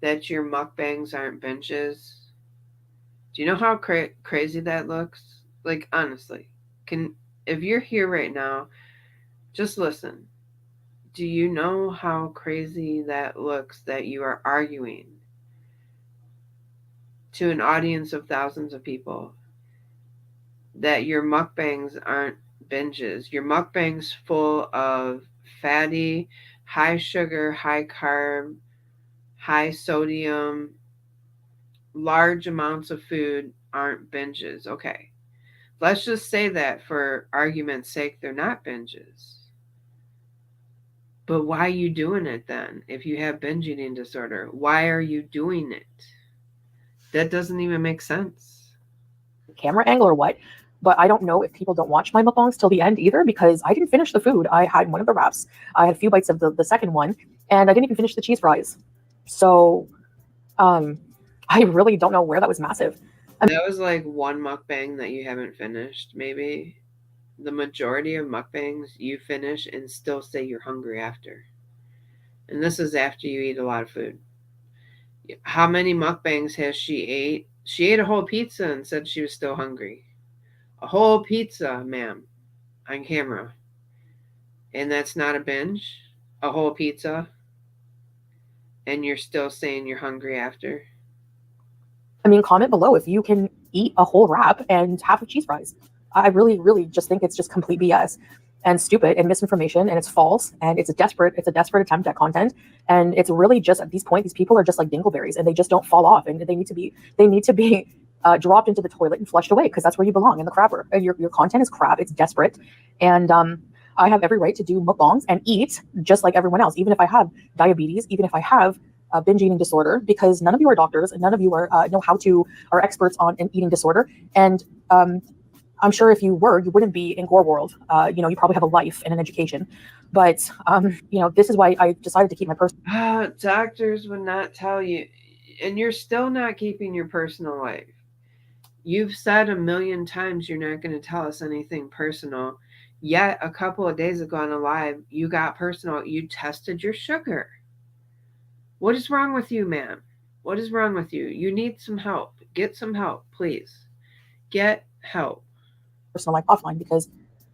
that your mukbangs aren't binges? Do you know how crazy that looks? Like, honestly, if you're here right now, just listen. Do you know how crazy that looks that you are arguing to an audience of thousands of people that your mukbangs aren't binges? Your mukbangs full of fatty, high sugar, high carb, high sodium, large amounts of food aren't binges. Okay. Let's just say that for argument's sake, they're not binges. But why are you doing it then? If you have binge eating disorder, why are you doing it? That doesn't even make sense. Camera angle or what? But I don't know if people don't watch my mukbangs till the end either, because I didn't finish the food. I had one of the wraps. I had a few bites of the second one, and I didn't even finish the cheese fries. So I really don't know where that was massive. That was like one mukbang that you haven't finished, maybe. The majority of mukbangs you finish and still say you're hungry after. And this is after you eat a lot of food. How many mukbangs has she ate? She ate a whole pizza and said she was still hungry. A whole pizza, ma'am, on camera. And that's not a binge? A whole pizza? And you're still saying you're hungry after? I mean, comment below if you can eat a whole wrap and half of cheese fries. I really, really just think it's just complete BS and stupid and misinformation, and it's false, and it's a desperate attempt at content. And it's really just at this point, these people are just like dingleberries, and they just don't fall off, and they need to be dropped into the toilet and flushed away, because that's where you belong, in the crapper. Your content is crap. It's desperate, and I have every right to do mukbangs and eat just like everyone else, even if I have diabetes, even if I have a binge eating disorder, because none of you are doctors and none of you are are experts on an eating disorder. And I'm sure if you were, you wouldn't be in Gore World. You probably have a life and an education. But this is why I decided to keep my personal. Doctors would not tell you, and you're still not keeping your personal life. You've said a million times you're not going to tell us anything personal. Yet a couple of days ago on a live, you got personal. You tested your sugar. What is wrong with you, man? What is wrong with you? You need some help. Get some help, please. Get help. Personal life offline, because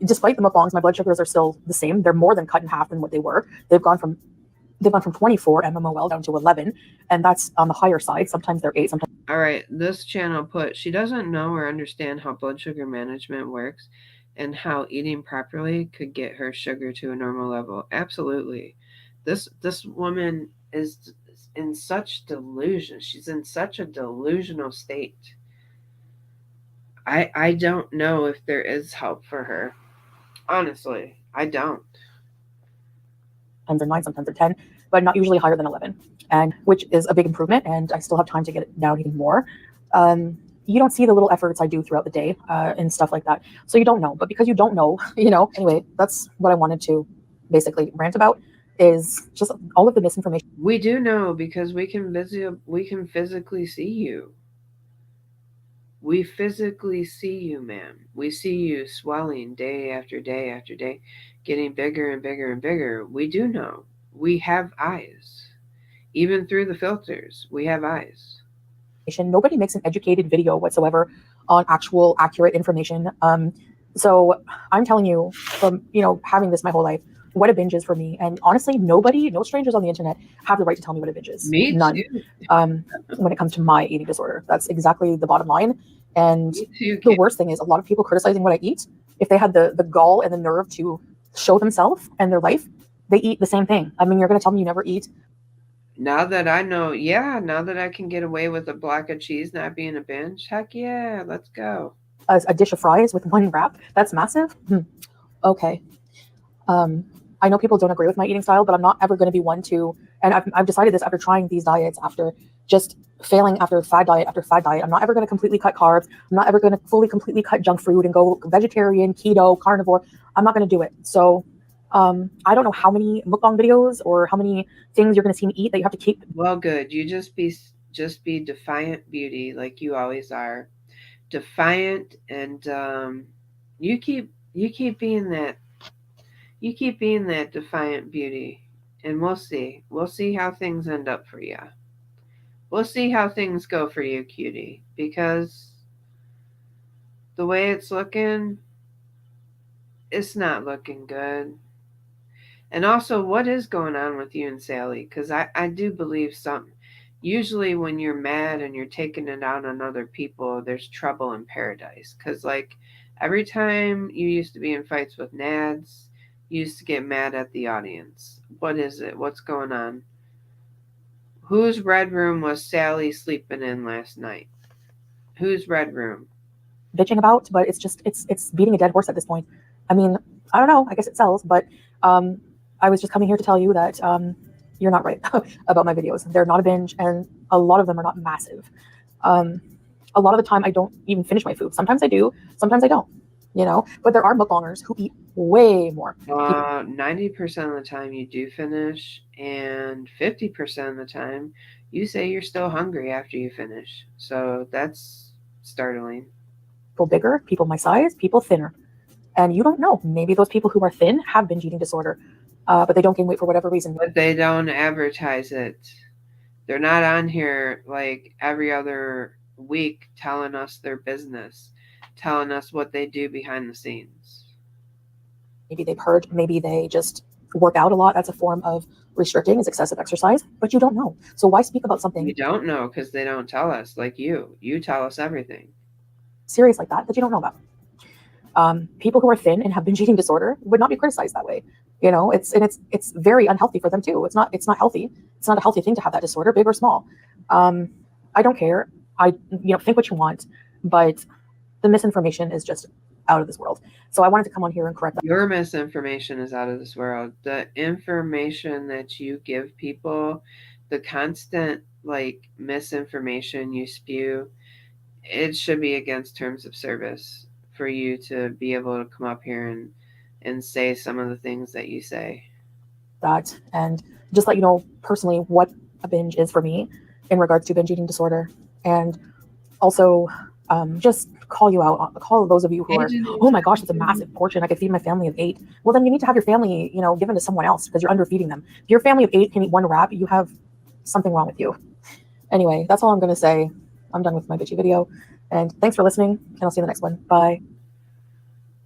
despite the mukbangs, my blood sugars are still the same. They're more than cut in half than what they were. They've gone from 24 mmol down to 11, and that's on the higher side. Sometimes they're 8. Sometimes. All right, this channel put, she doesn't know or understand how blood sugar management works and how eating properly could get her sugar to a normal level. Absolutely. This woman is in such delusion. She's in such a delusional state. I don't know if there is help for her. Honestly, I don't. Sometimes they're 9, sometimes they're 10, but not usually higher than 11, and which is a big improvement. And I still have time to get it down even more. You don't see the little efforts I do throughout the day and stuff like that. So you don't know. But because you don't know, anyway, that's what I wanted to basically rant about, is just all of the misinformation. We do know, because we can physically see you. We physically see you, ma'am. We see you swelling day after day after day, getting bigger and bigger and bigger. We do know. We have eyes. Even through the filters, we have eyes. Nobody makes an educated video whatsoever on actual accurate information. So I'm telling you, from having this my whole life, what a binge is for me. And honestly, no strangers on the internet have the right to tell me what a binge is. Me None. too. When it comes to my eating disorder, that's exactly the bottom line. And the worst thing is, a lot of people criticizing what I eat, if they had the gall and the nerve to show themselves and their life, they eat the same thing. I mean, you're going to tell me you never eat. Now that I know, now that I can get away with a block of cheese not being a binge, heck yeah, let's go. A dish of fries with one wrap, that's massive. Okay. I know people don't agree with my eating style, but I'm not ever going to be one to, and I've decided this after trying these diets, after just failing after fad diet after fad diet. I'm not ever going to completely cut carbs. I'm not ever going to completely cut junk food and go vegetarian, keto, carnivore. I'm not going to do it. So I don't know how many mukbang videos or how many things you're going to see me eat that you have to keep. Well, good. You just be defiant beauty, like you always are. Defiant, and you keep being that. You keep being that defiant beauty, and we'll see how things end up for you. We'll see how things go for you, cutie, because the way it's looking, it's not looking good. And also, what is going on with you and Sally? Because I do believe something. Usually when you're mad and you're taking it out on other people, there's trouble in paradise. Because, like, every time you used to be in fights with Nads, you used to get mad at the audience. What is it? What's going on? Whose red room was Sally sleeping in last night? Whose red room? Bitching about, but it's beating a dead horse at this point. I mean, I don't know. I guess it sells, but I was just coming here to tell you that you're not right about my videos. They're not a binge, and a lot of them are not massive. A lot of the time, I don't even finish my food. Sometimes I do, sometimes I don't. But there are mukbangers who eat way more. 90% of the time you do finish, and 50% of the time you say you're still hungry after you finish. So that's startling. People bigger, people my size, people thinner. And you don't know. Maybe those people who are thin have binge eating disorder, but they don't gain weight for whatever reason. But they don't advertise it. They're not on here like every other week telling us their business, telling us what they do behind the scenes. Maybe they purge. Maybe they just work out a lot. That's a form of restricting is excessive exercise, but you don't know. So why speak about something We don't know because they don't tell us. Like you tell us everything. serious like that you don't know about? People who are thin and have binge eating disorder would not be criticized that way. You know, it's very unhealthy for them too. It's not healthy. It's not a healthy thing to have that disorder, big or small. Um, I don't care. I think what you want, but the misinformation is just out of this world. So I wanted to come on here and correct that. Your misinformation is out of this world. The information that you give people, the constant like misinformation you spew, it should be against terms of service for you to be able to come up here and say some of the things that you say. That and just let you know personally what a binge is for me in regards to binge eating disorder, and also just call you out, call those of you who are, oh my gosh, it's a massive portion, I could feed my family of 8. Well, then you need to have your family, given to someone else because you're underfeeding them. If your family of 8 can eat one wrap, you have something wrong with you. Anyway, that's all I'm going to say. I'm done with my bitchy video, and thanks for listening, and I'll see you in the next one. Bye.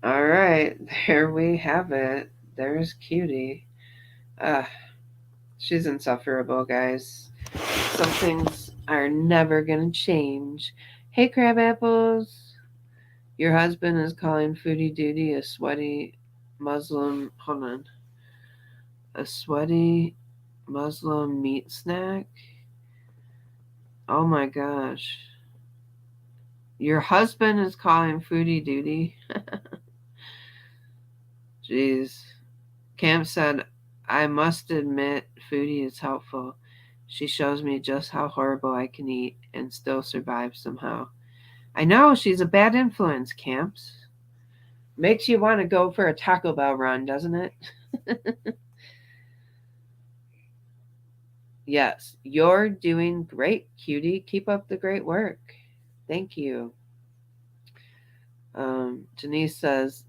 All right, there we have it. There's Cutie. She's insufferable, guys. Some things are never gonna change. Hey, crab apples. Your husband is calling Foodie Duty a sweaty Muslim. Hold on. A sweaty Muslim meat snack? Oh my gosh. Your husband is calling Foodie Duty? Jeez. Cam said, I must admit, Foodie is helpful. She shows me just how horrible I can eat and still survive somehow. I know, she's a bad influence, Camps. Makes you want to go for a Taco Bell run, doesn't it? Yes, you're doing great, Cutie. Keep up the great work. Thank you. Denise says,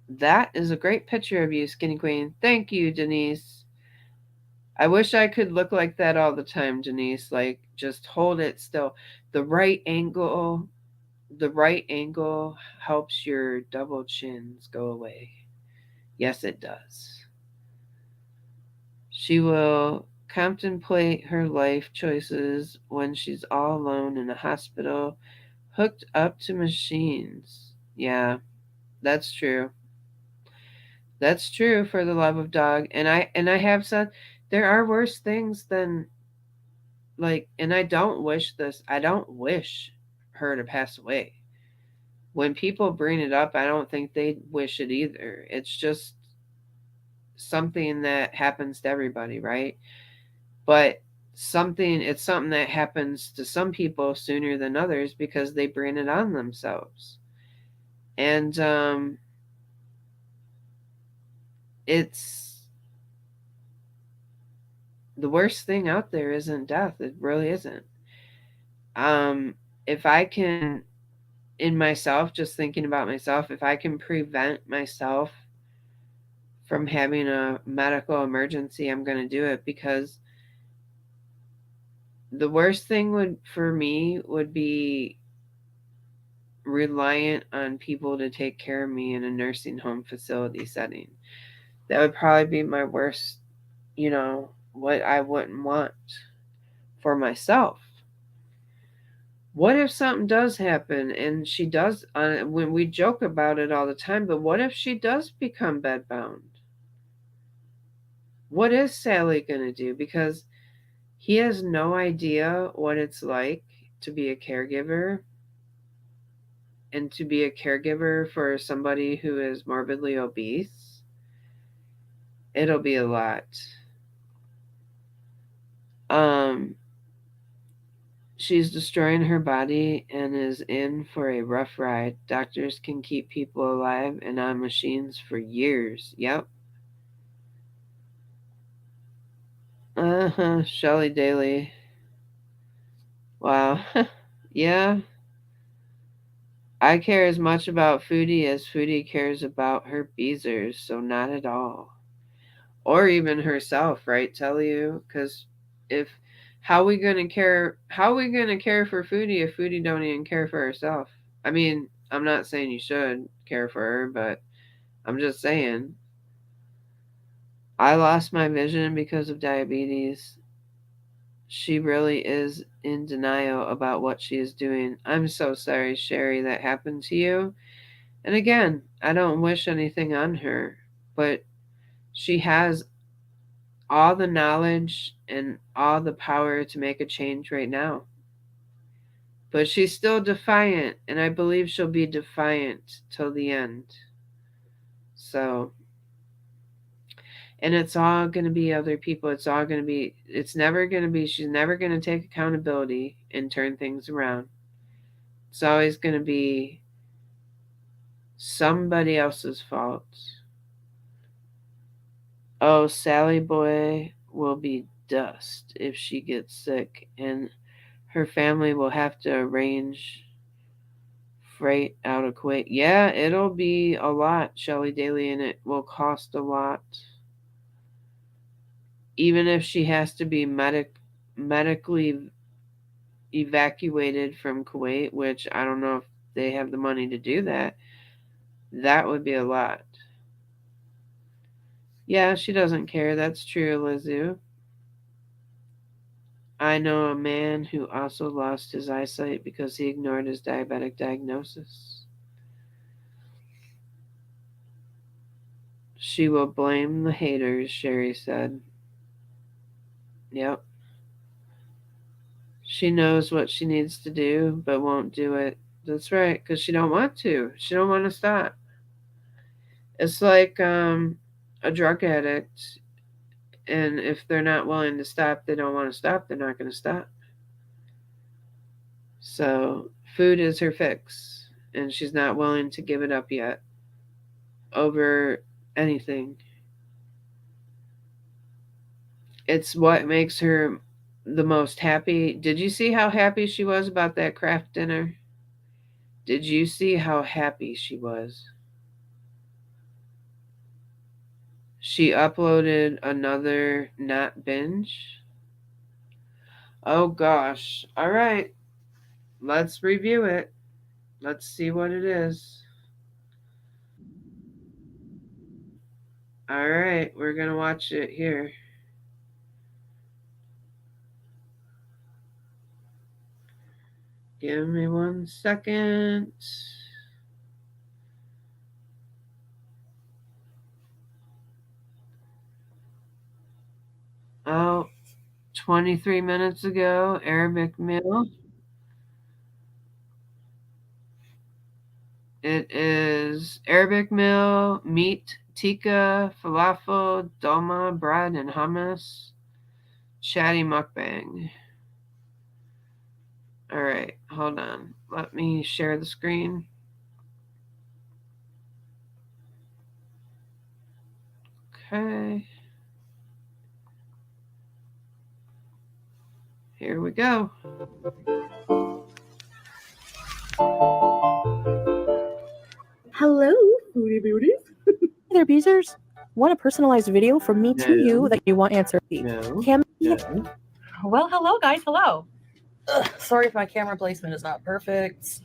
that is a great picture of you, Skinny Queen. Thank you, Denise. I wish I could look like that all the time, Denise. Like, just hold it still. The right angle, the right angle helps your double chins go away. Yes, it does. She will contemplate her life choices when she's all alone in a hospital, hooked up to machines. Yeah, that's true. That's true for the love of dog. And I have said there are worse things than like, and I don't wish this. I don't wish her to pass away. When people bring it up, I don't think they wish it either. It's just something that happens to everybody, right? But it's something that happens to some people sooner than others because they bring it on themselves. And it's the worst thing out there isn't death. It really isn't. If I can, in myself, just thinking about myself, if I can prevent myself from having a medical emergency, I'm going to do it, because the worst thing would for me would be reliant on people to take care of me in a nursing home facility setting. That would probably be my worst, what I wouldn't want for myself. What if something does happen and she does, when we joke about it all the time, but what if she does become bedbound? What is Sally going to do? Because he has no idea what it's like to be a caregiver, and to be a caregiver for somebody who is morbidly obese. It'll be a lot. Um, she's destroying her body and is in for a rough ride. Doctors can keep people alive and on machines for years. Yep. Shelley Daly. Wow. Yeah. I care as much about Foodie as Foodie cares about her beezers, so not at all. Or even herself, right? Tell you, because if how we gonna care for Foodie if Foodie don't even care for herself? I mean, I'm not saying you should care for her, but I'm just saying I lost my vision because of diabetes. She really is in denial about what she is doing. I'm so sorry, Sherry, that happened to you. And again, I don't wish anything on her, but she has all the knowledge and all the power to make a change right now. But she's still defiant, and I believe she'll be defiant till the end. So, and it's all going to be other people. It's never going to be, she's never going to take accountability and turn things around. It's always going to be somebody else's fault. Oh, Sally Boy will be dust if she gets sick, and her family will have to arrange freight out of Kuwait. Yeah, it'll be a lot, Shelley Daly, and it will cost a lot. Even if she has to be medically evacuated from Kuwait, which I don't know if they have the money to do that, that would be a lot. Yeah, she doesn't care. That's true, Lizu. I know a man who also lost his eyesight because he ignored his diabetic diagnosis. She will blame the haters, Sherry said. Yep. She knows what she needs to do, but won't do it. That's right, because she don't want to. She don't want to stop. It's like a drug addict, and if they're not willing to stop, they don't want to stop, they're not going to stop. So food is her fix, and she's not willing to give it up yet over anything. It's what makes her the most happy. Did you see how happy she was about that craft dinner? Did you see how happy she was? She uploaded another not binge. Oh gosh. All right. Let's review it. Let's see what it is. All right. We're going to watch it here. Give me 1 second. Oh, 23 minutes ago, Arabic meal. It is Arabic meal, meat, tikka, falafel, dolma, bread, and hummus. Chatty mukbang. All right, hold on. Let me share the screen. Okay. Here we go. Hello, Foodie Beauty. Hey there, Beezers. Want a personalized video from me to you that you want answered? No. Cam- No. Well, hello, guys. Hello. Sorry if my camera placement is not perfect.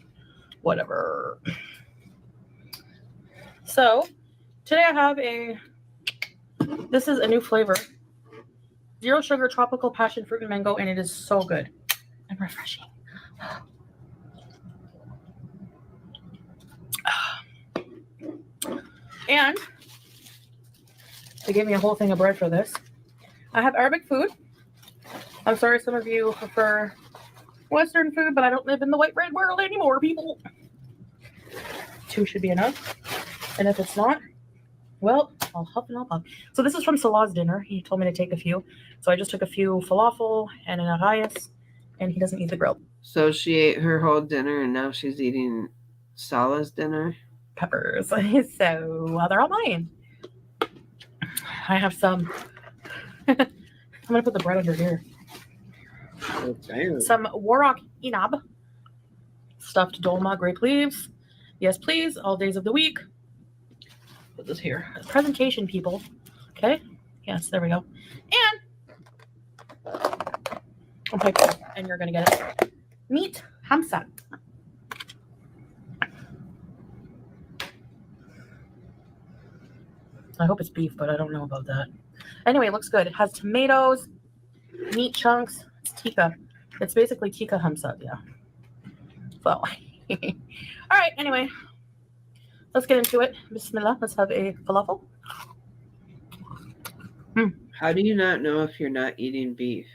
Whatever. So, today I have this is a new flavor. 0 sugar tropical passion fruit and mango, and it is so good and refreshing. And they gave me a whole thing of bread for this. I have Arabic food. I'm sorry some of you prefer Western food, but I don't live in the white bread world anymore, people. 2 should be enough. And if it's not, well, I'll huff and I'll puff. So this is from Salah's dinner. He told me to take a few. So I just took a few falafel and an arrayas, and he doesn't eat the grilled. So she ate her whole dinner and now she's eating Salah's dinner? Peppers. So they're all mine. I have some. I'm going to put the bread under here. Okay. Some Warrock Inab. Stuffed dolma, grape leaves. Yes, please. All days of the week. Put this here. Presentation, people. Okay. Yes, there we go. And okay, and you're gonna get it. Meat hamsa. I hope it's beef, but I don't know about that. Anyway, it looks good. It has tomatoes, meat chunks. It's tikka. It's basically tikka hamsa, yeah. So, all right. Anyway, let's get into it. Bismillah. Let's have a falafel. How do you not know if you're not eating beef?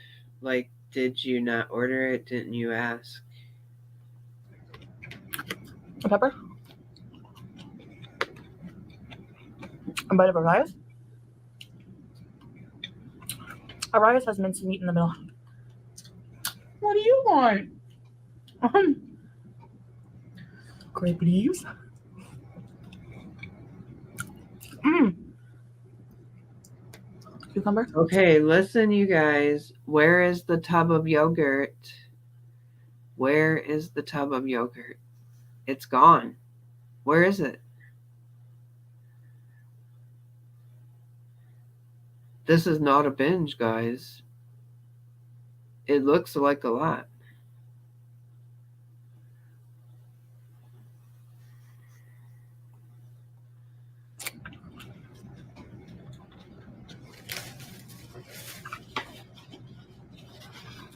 Like, did you not order it? Didn't you ask? A pepper. A bite of arayas. Arayas has minced meat in the middle. What do you want? Grape leaves. Cucumber. Okay, listen, you guys. Where is the tub of yogurt? Where is the tub of yogurt? It's gone. Where is it? This is not a binge, guys. It looks like a lot.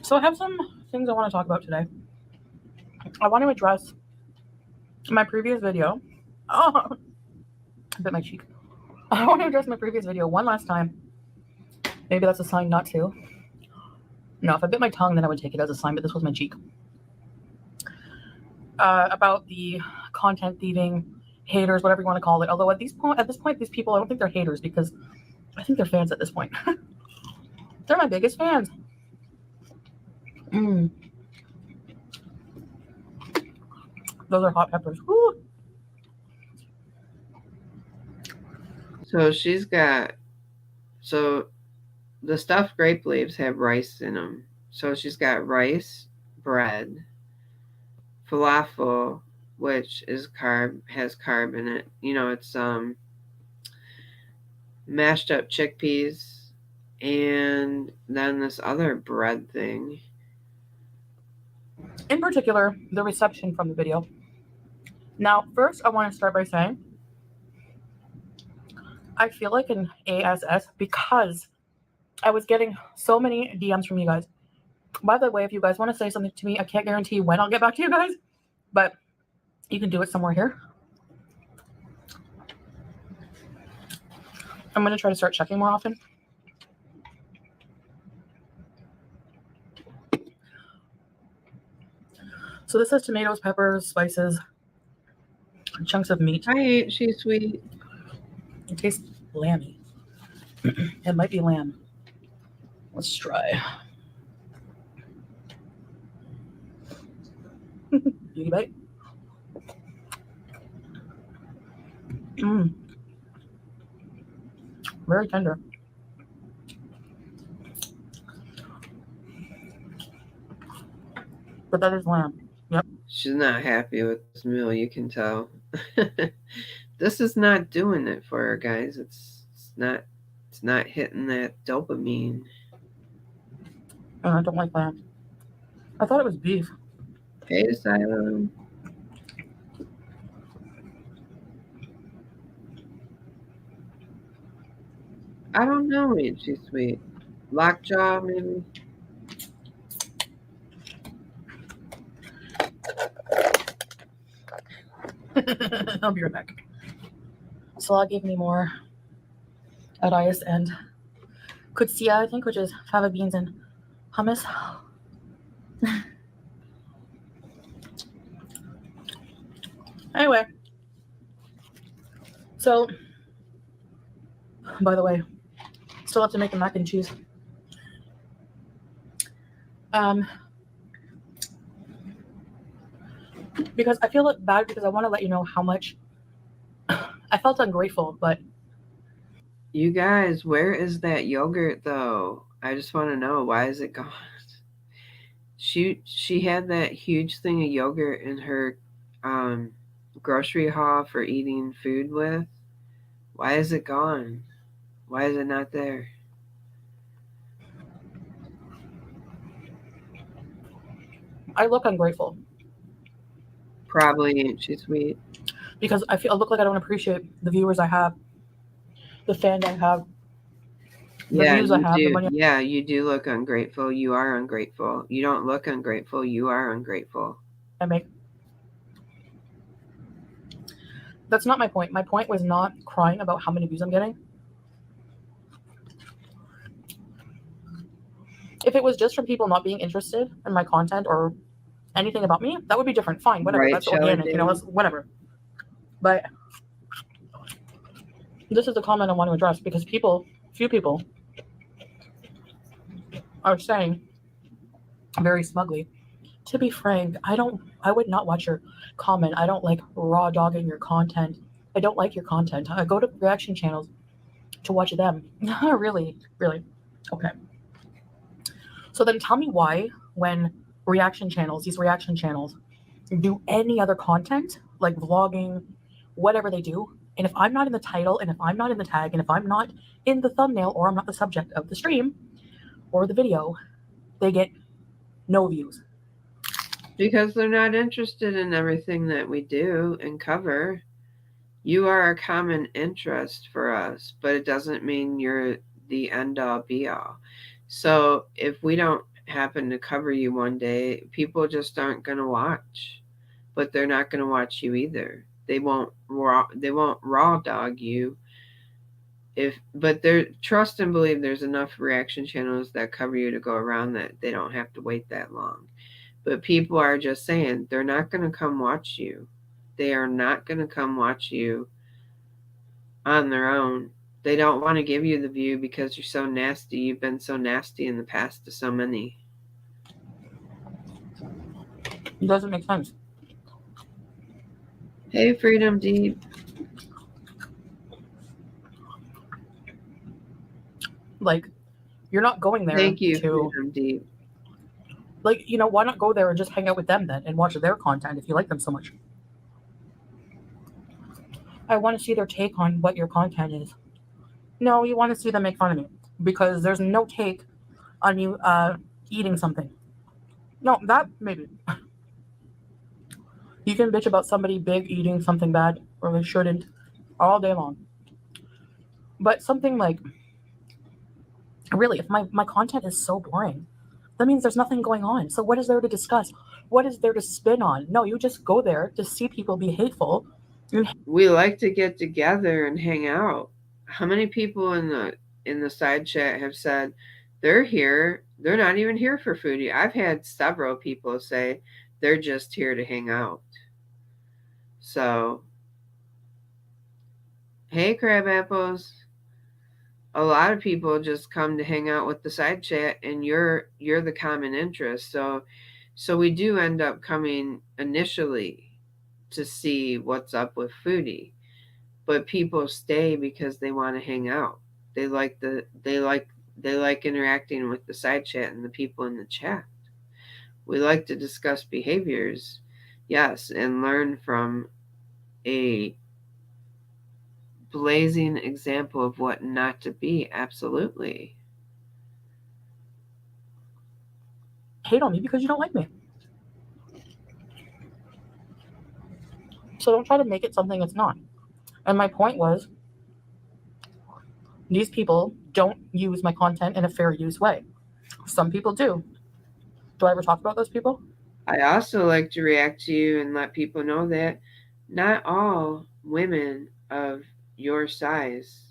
So I have some things I want to talk about today. I want to address my previous video. Oh, I bit my cheek. I want to address my previous video one last time. Maybe that's a sign not to. No, if I bit my tongue, then I would take it as a sign, but this was my cheek. About the content thieving, haters, whatever you want to call it. Although at this point, these people, I don't think they're haters because I think they're fans at this point. They're my biggest fans. Those are hot peppers. Woo. So the stuffed grape leaves have rice in them. So she's got rice, bread, falafel, which has carb in it. You know, it's mashed up chickpeas, and then this other bread thing. In particular, the reception from the video. Now, first, I want to start by saying I feel like an ASS because I was getting so many DMs from you guys. By the way, if you guys want to say something to me, I can't guarantee when I'll get back to you guys, but you can do it somewhere here. I'm going to try to start checking more often. So this has tomatoes, peppers, spices, chunks of meat. I ate She's Sweet. It tastes lamby. It might be lamb. Let's try. Beauty bite. Very tender. But that is lamb. Yep. She's not happy with this meal, you can tell. This is not doing it for her, guys. It's not hitting that dopamine. And I don't like lamb. I thought it was beef. Hey, Asylum. I don't know, ain't she sweet? Lockjaw, maybe? I'll be right back. Salah gave me more arayas and kutsia, I think, which is fava beans and hummus. Anyway, so by the way, still have to make a mac and cheese. Because I feel bad because I want to let you know how much I felt ungrateful, but You guys, where is that yogurt though? I just want to know, why is it gone? She had that huge thing of yogurt in her grocery haul for eating food with. Why is it gone? Why is it not there? I look ungrateful Probably ain't she sweet. because I look like I don't appreciate the viewers I have, the fans I have. The Yeah, views I you have, the do. money Yeah, you do look ungrateful. You are ungrateful. You don't look ungrateful. You are ungrateful. I make. That's not my point. My point was not crying about how many views I'm getting. If it was just from people not being interested in my content or anything about me, that would be different. Fine, whatever. Right, That's Shelly organic, Day? that's whatever. But this is the comment I want to address because few people are saying very smugly, to be frank, I would not watch your comment. I don't like raw dogging your content. I don't like your content. I go to reaction channels to watch them. Really? Really? Okay. So then tell me why when these reaction channels do any other content, like vlogging, whatever they do, and if I'm not in the title and if I'm not in the tag and if I'm not in the thumbnail or I'm not the subject of the stream or the video, they get no views. Because they're not interested in everything that we do and cover. You are a common interest for us, but it doesn't mean you're the end all be all. So if we don't happen to cover you one day, people just aren't going to watch. But they're not going to watch you either. They won't raw dog you. But they trust and believe there's enough reaction channels that cover you to go around that they don't have to wait that long. But people are just saying they're not going to come watch you. They are not going to come watch you on their own. They don't want to give you the view because you're so nasty. You've been so nasty in the past to so many. It doesn't make sense. Hey, Freedom Deep. Like, you're not going there. Thank you, to Freedom Deep. like, why not go there and just hang out with them then and watch their content if you like them so much? I want to see their take on what your content is. No, you want to see them make fun of me because there's no take on you eating something. No, that maybe. You can bitch about somebody big eating something bad or they shouldn't all day long. But something like, really, if my content is so boring, that means there's nothing going on. So what is there to discuss? What is there to spin on? No, you just go there to see people be hateful. We like to get together and hang out. How many people in the side chat have said they're here, they're not even here for foodie? I've had several people say they're just here to hang out. So, hey, crab apples. A lot of people just come to hang out with the side chat, and you're the common interest. So we do end up coming initially to see what's up with foodie, but people stay because they want to hang out. They like interacting with the side chat and the people in the chat. We like to discuss behaviors, yes, and learn from a blazing example of what not to be. Absolutely. Hate on me because you don't like me. So don't try to make it something it's not. And my point was, these people don't use my content in a fair use way. Some people do. Do I ever talk about those people? I also like to react to you and let people know that not all women of your size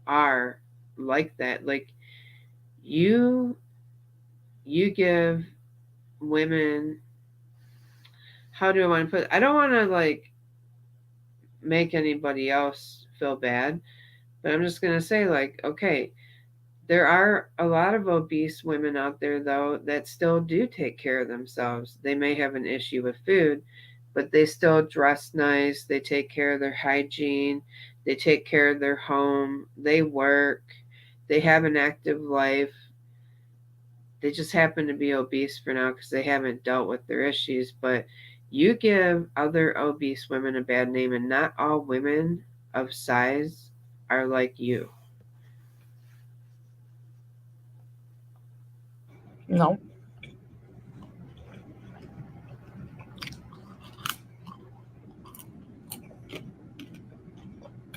are like that. Like you give women, how do I want to put it? I don't want to like make anybody else feel bad, but I'm just going to say like, okay, there are a lot of obese women out there though that still do take care of themselves. They may have an issue with food, but they still dress nice, they take care of their hygiene, they take care of their home, they work, they have an active life. They just happen to be obese for now because they haven't dealt with their issues. But you give other obese women a bad name, and not all women of size are like you. No.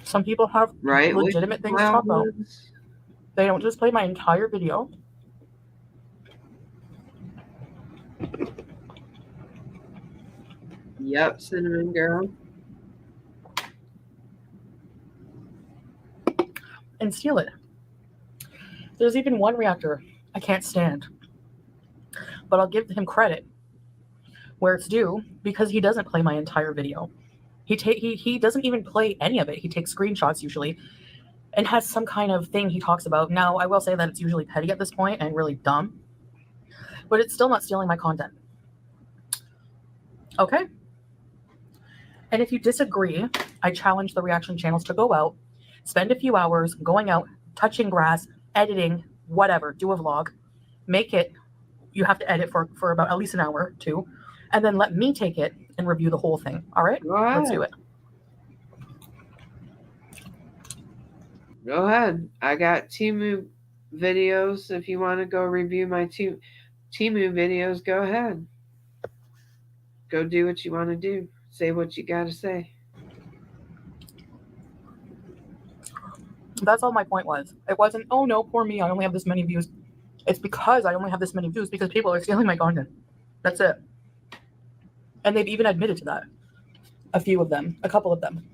Some people have Right? legitimate things to talk about. They don't just play my entire video. Yep, Cinnamon Girl. And steal it. There's even one reactor I can't stand, but I'll give him credit where it's due because he doesn't play my entire video. He doesn't even play any of it. He takes screenshots usually and has some kind of thing he talks about. Now, I will say that it's usually petty at this point and really dumb, but it's still not stealing my content. Okay? And if you disagree, I challenge the reaction channels to go out, spend a few hours going out, touching grass, editing, whatever, do a vlog, make it, you have to edit for about at least an hour, 2, and then let me take it and review the whole thing. All right? Go ahead. Let's do it. Go ahead. I got Temu videos. If you want to go review my Temu videos, go ahead. Go do what you want to do. Say what you got to say. That's all my point was. It wasn't, oh no, poor me, I only have this many views. It's because I only have this many views because people are stealing my content. That's it. And they've even admitted to that. A few of them, a couple of them.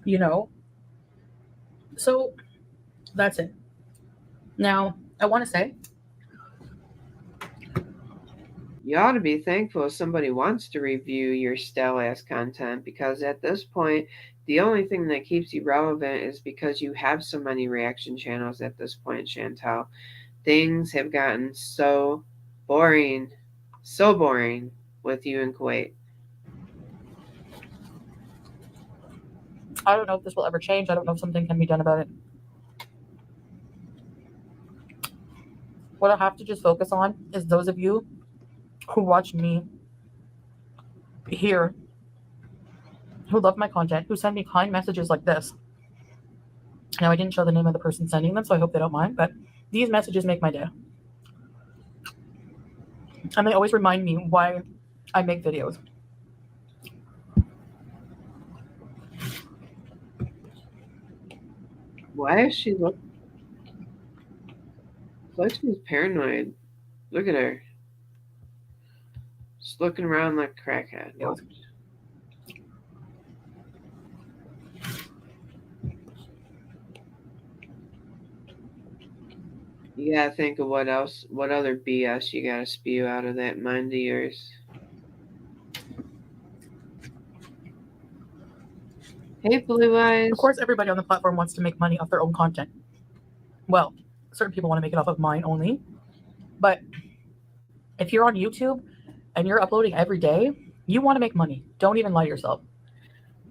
You know? So, that's it. Now, I want to say, you ought to be thankful if somebody wants to review your stale-ass content, because at this point, the only thing that keeps you relevant is because you have so many reaction channels at this point, Chantal. Things have gotten so boring with you in Kuwait. I don't know if this will ever change. I don't know if something can be done about it. What I have to just focus on is those of you who watch me here, who love my content, who send me kind messages like this. Now, I didn't show the name of the person sending them, so I hope they don't mind, but these messages make my day. And they always remind me why I make videos. Why is she looking? It's like she's paranoid. Look at her. Just looking around like a crackhead. Yeah. You gotta think of what other BS you gotta spew out of that mind of yours. Hey, Blue Eyes. Of course, everybody on the platform wants to make money off their own content. Well, certain people want to make it off of mine only. But if you're on YouTube and you're uploading every day, you want to make money. Don't even lie to yourself.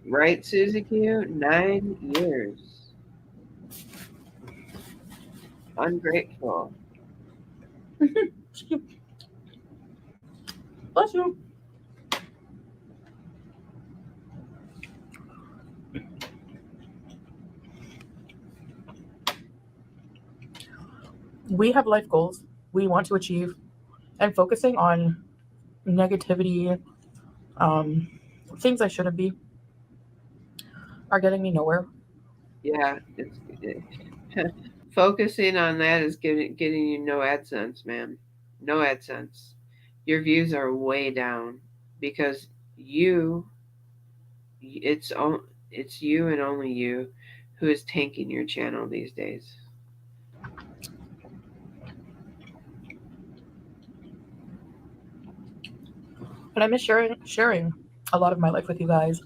Right, Suzy Q? 9 years. Ungrateful. Bless you. We have life goals we want to achieve, and focusing on negativity, things I shouldn't be, are getting me nowhere. Yeah, focusing on that is getting you no AdSense, man. No AdSense. Your views are way down because it's you and only you who is tanking your channel these days. But I miss sharing a lot of my life with you guys.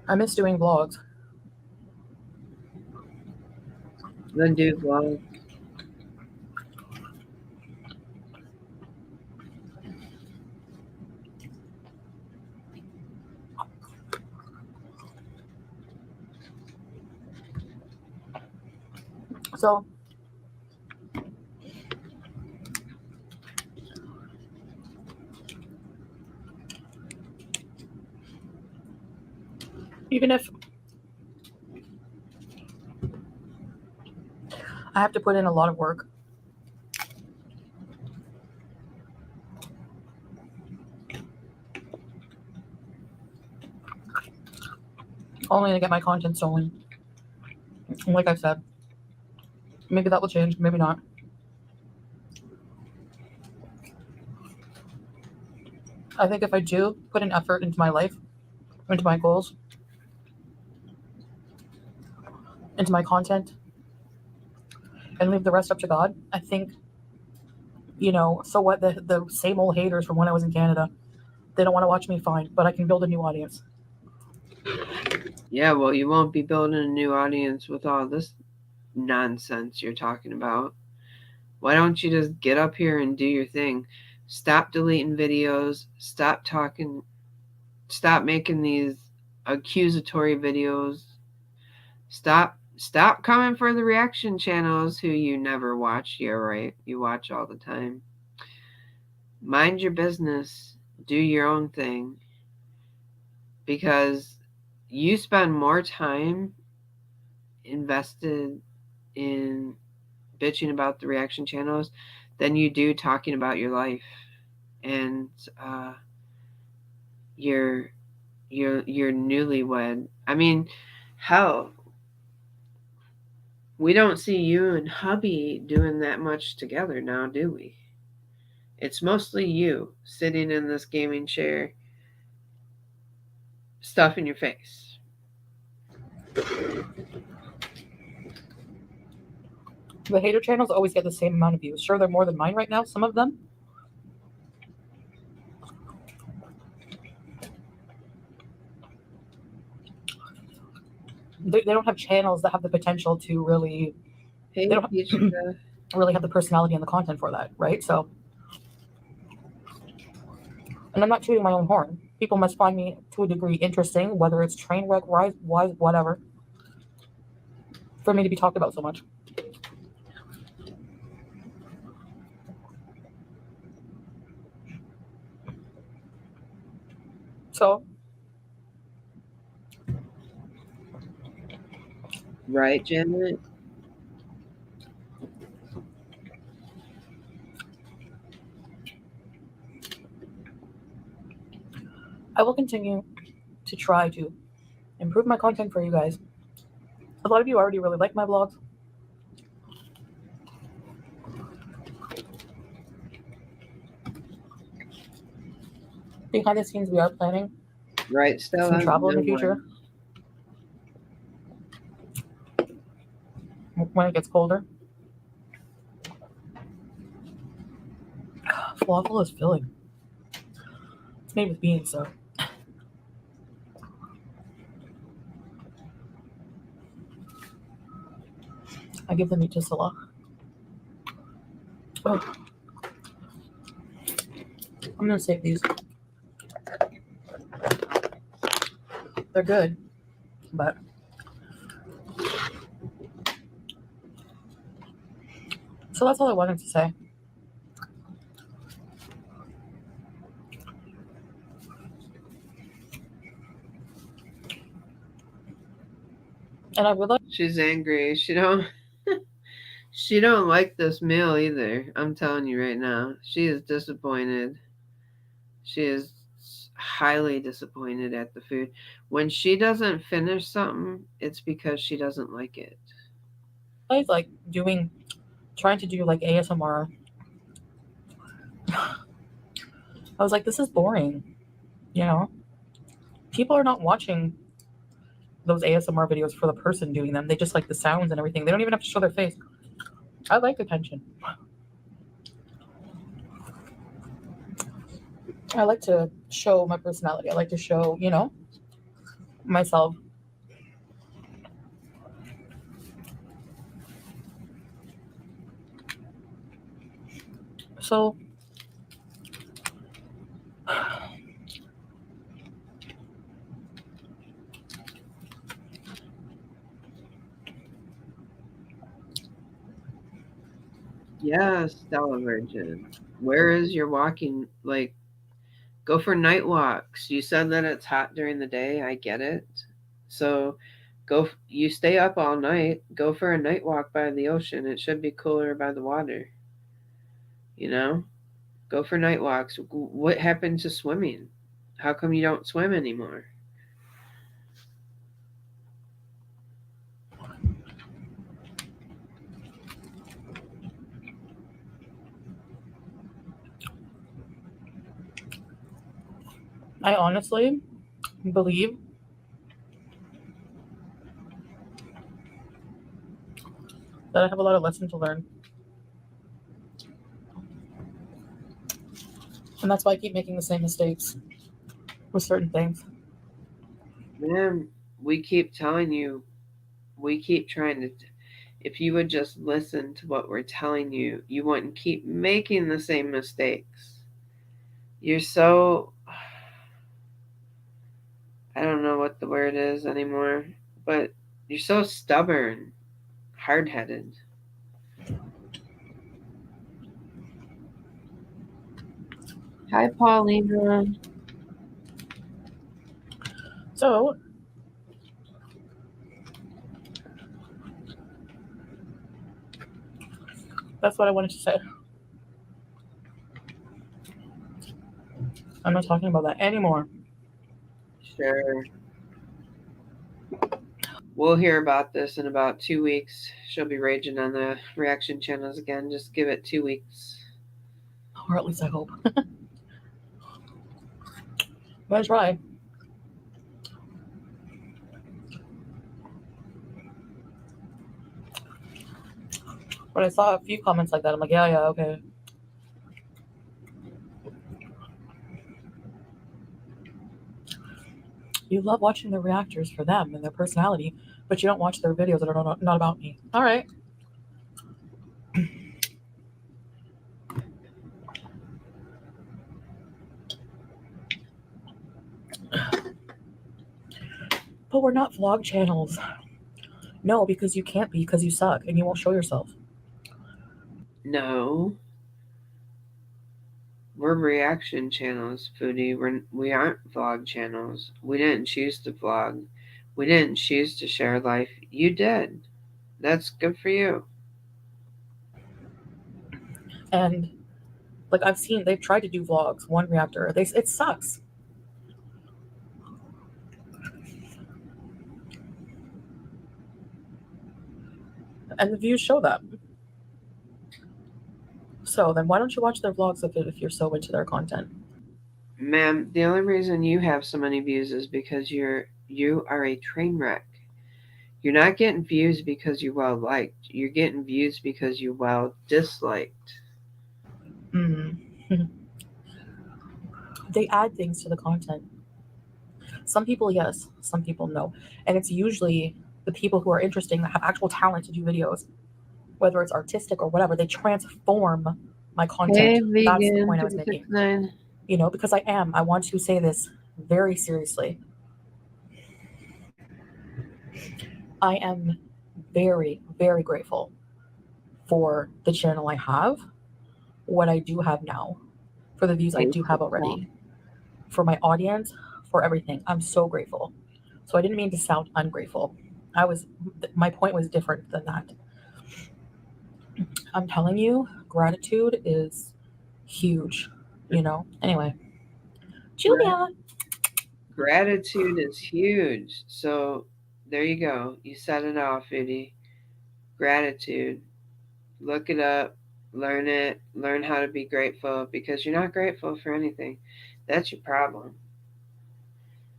I miss doing vlogs. Then do vlogs. So even if I have to put in a lot of work only to get my content stolen. And like I said, maybe that will change, maybe not. I think if I do put an effort into my life, into my goals, into my content, and leave the rest up to God, I think, so what, the same old haters from when I was in Canada, they don't want to watch me, fine, but I can build a new audience. Yeah, well, you won't be building a new audience with all this nonsense you're talking about. Why don't you just get up here and do your thing? Stop deleting videos, stop talking, stop making these accusatory videos. Stop coming for the reaction channels who you never watch. Yeah, right. You watch all the time. Mind your business. Do your own thing. Because you spend more time invested in bitching about the reaction channels than you do talking about your life and your your newlywed. I mean, hell, we don't see you and hubby doing that much together now, do we? It's mostly you sitting in this gaming chair, stuffing your face. The hater channels always get the same amount of views. Sure, they're more than mine right now, some of them. They don't have channels that have the potential to really, Hey, they don't Keisha. really have the personality and the content for that, right? So, and I'm not tooting my own horn. People must find me to a degree interesting, whether it's train wreck, wise, whatever, for me to be talked about so much. So, Right, Janet? I will continue to try to improve my content for you guys. A lot of you already really like my vlogs. Behind the scenes, we are planning Right, Stella? some travel in the No future one. when it gets colder. Falafel is filling. It's made with beans, so. I give the meat to Salah. Oh. I'm gonna save these. They're good, but so that's all I wanted to say. And I would like. She's angry. She don't like this meal either. I'm telling you right now. She is disappointed. She is highly disappointed at the food. When she doesn't finish something, it's because she doesn't like it. I was like trying to do like ASMR. I was like, this is boring. People are not watching those ASMR videos for the person doing them. They just like the sounds and everything. They don't even have to show their face. I like attention. I like to show my personality. I like to show, myself. So, Yes, Stella Virgin. Where is your walking? Like, go for night walks. You said that it's hot during the day. I get it. So, you stay up all night. Go for a night walk by the ocean. It should be cooler by the water. You know? Go for night walks. What happened to swimming? How come you don't swim anymore? I honestly believe that I have a lot of lessons to learn. And that's why I keep making the same mistakes with certain things. Man, we keep telling you, we keep trying to. If you would just listen to what we're telling you, you wouldn't keep making the same mistakes. You're so. I don't know what the word is anymore, but you're so stubborn, hard headed. Hi, Paulina. So that's what I wanted to say. I'm not talking about that anymore. Sure. We'll hear about this in about 2 weeks. She'll be raging on the reaction channels again. Just give it 2 weeks. Or at least I hope. But I try. But I saw a few comments like that. I'm like, yeah, okay. You love watching the reactors for them and their personality, but you don't watch their videos that are not about me. All right. But we're not vlog channels. No, because you can't be, because you suck and you won't show yourself. No. We're reaction channels, Foodie. We aren't vlog channels. We didn't choose to vlog. We didn't choose to share life. You did. That's good for you. And like I've seen, they've tried to do vlogs. One reactor, it sucks. And the views show that. So then why don't you watch their vlogs if you're so into their content? Ma'am, the only reason you have so many views is because you are a train wreck. You're not getting views because you're well liked. You're getting views because you're well disliked. Mm. They add things to the content. Some people, yes. Some people, no. And it's usually the people who are interesting that have actual talent to do videos, whether it's artistic or whatever. They transform my content. Hey, That's the vegan point I was making. 369. Because I want to say this very seriously. I am very, very grateful for the channel I have, what I do have now, for the views I do have already, for my audience, for everything. I'm so grateful. So I didn't mean to sound ungrateful. My point was different than that. I'm telling you, gratitude is huge, Anyway, Julia. Gratitude is huge. So there you go. You set it off, Foodie. Gratitude. Look it up, learn it, learn how to be grateful because you're not grateful for anything. That's your problem.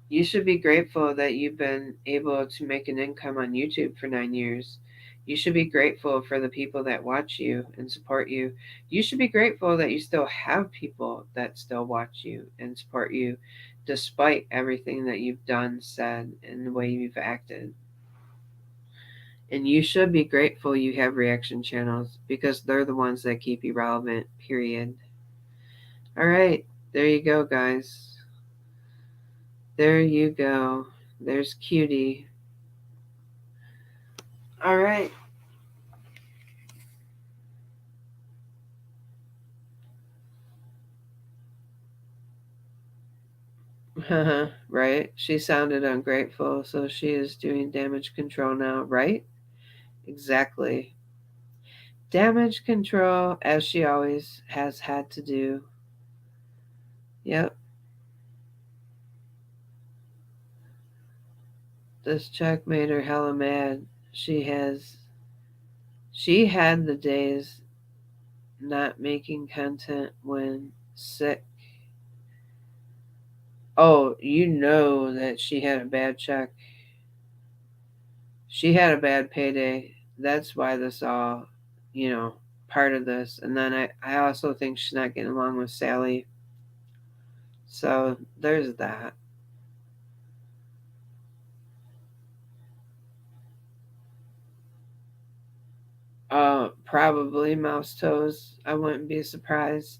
You should be grateful that you've been able to make an income on YouTube for 9 years. You should be grateful for the people that watch you and support you. You should be grateful that you still have people that still watch you and support you despite everything that you've done, said, and the way you've acted. And you should be grateful you have reaction channels because they're the ones that keep you relevant, period. All right, there you go, guys. There you go. There's Cutie. All right. Right? She sounded ungrateful, so she is doing damage control now, right? Exactly. Damage control, as she always has had to do. Yep. This check made her hella mad. She has. She had the days not making content when sick. Oh, you know that she had a bad check. She had a bad payday. That's why this all, part of this. And then I also think she's not getting along with Sally. So there's that. Probably mouse toes. I wouldn't be surprised.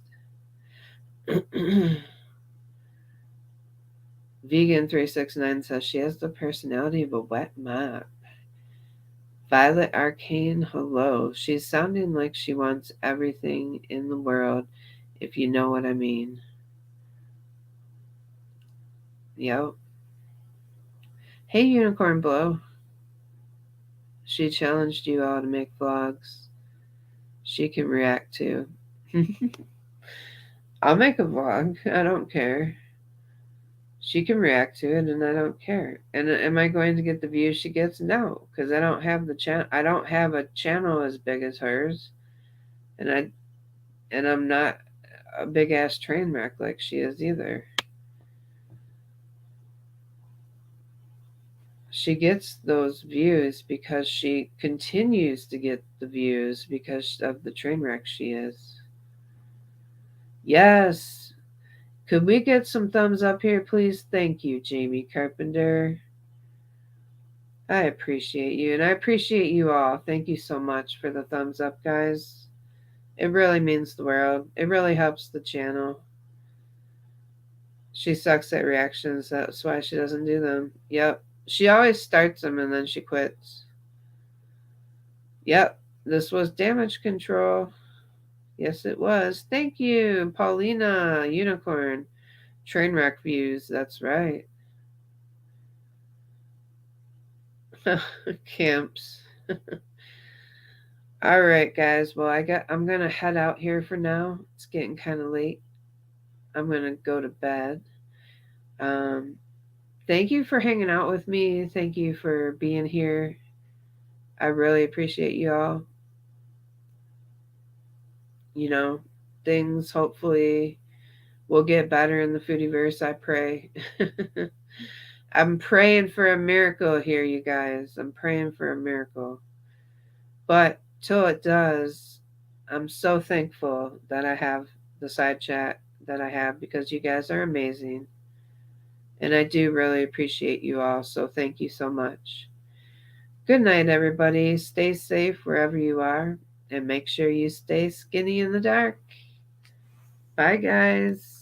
Vegan369 says she has the personality of a wet mop. Violet Arcane, hello. She's sounding like she wants everything in the world, if you know what I mean. Yep. Hey, Unicorn Blow. She challenged you all to make vlogs she can react to. I'll make a vlog. I don't care. She can react to it, and I don't care. And am I going to get the views she gets? No, because I don't have the channel. I don't have a channel as big as hers, and I'm not a big ass train wreck like she is either. She gets those views because she continues to get the views because of the train wreck she is. Yes. Could we get some thumbs up here, please? Thank you, Jamie Carpenter. I appreciate you, and I appreciate you all. Thank you so much for the thumbs up, guys. It really means the world. It really helps the channel. She sucks at reactions. That's why she doesn't do them. Yep. She always starts them and then she quits. Yep. This was damage control. Yes, it was. Thank you, Paulina, Unicorn. Trainwreck views. That's right. Camps. All right, guys. Well, I'm gonna head out here for now. It's getting kind of late. I'm gonna go to bed. Thank you for hanging out with me. Thank you for being here. I really appreciate you all. Things hopefully will get better in the Foodieverse. I pray. I'm praying for a miracle here, you guys. I'm praying for a miracle. But till it does, I'm so thankful that I have the side chat that I have because you guys are amazing. And I do really appreciate you all. So thank you so much. Good night, everybody. Stay safe wherever you are. And make sure you stay skinny in the dark. Bye, guys.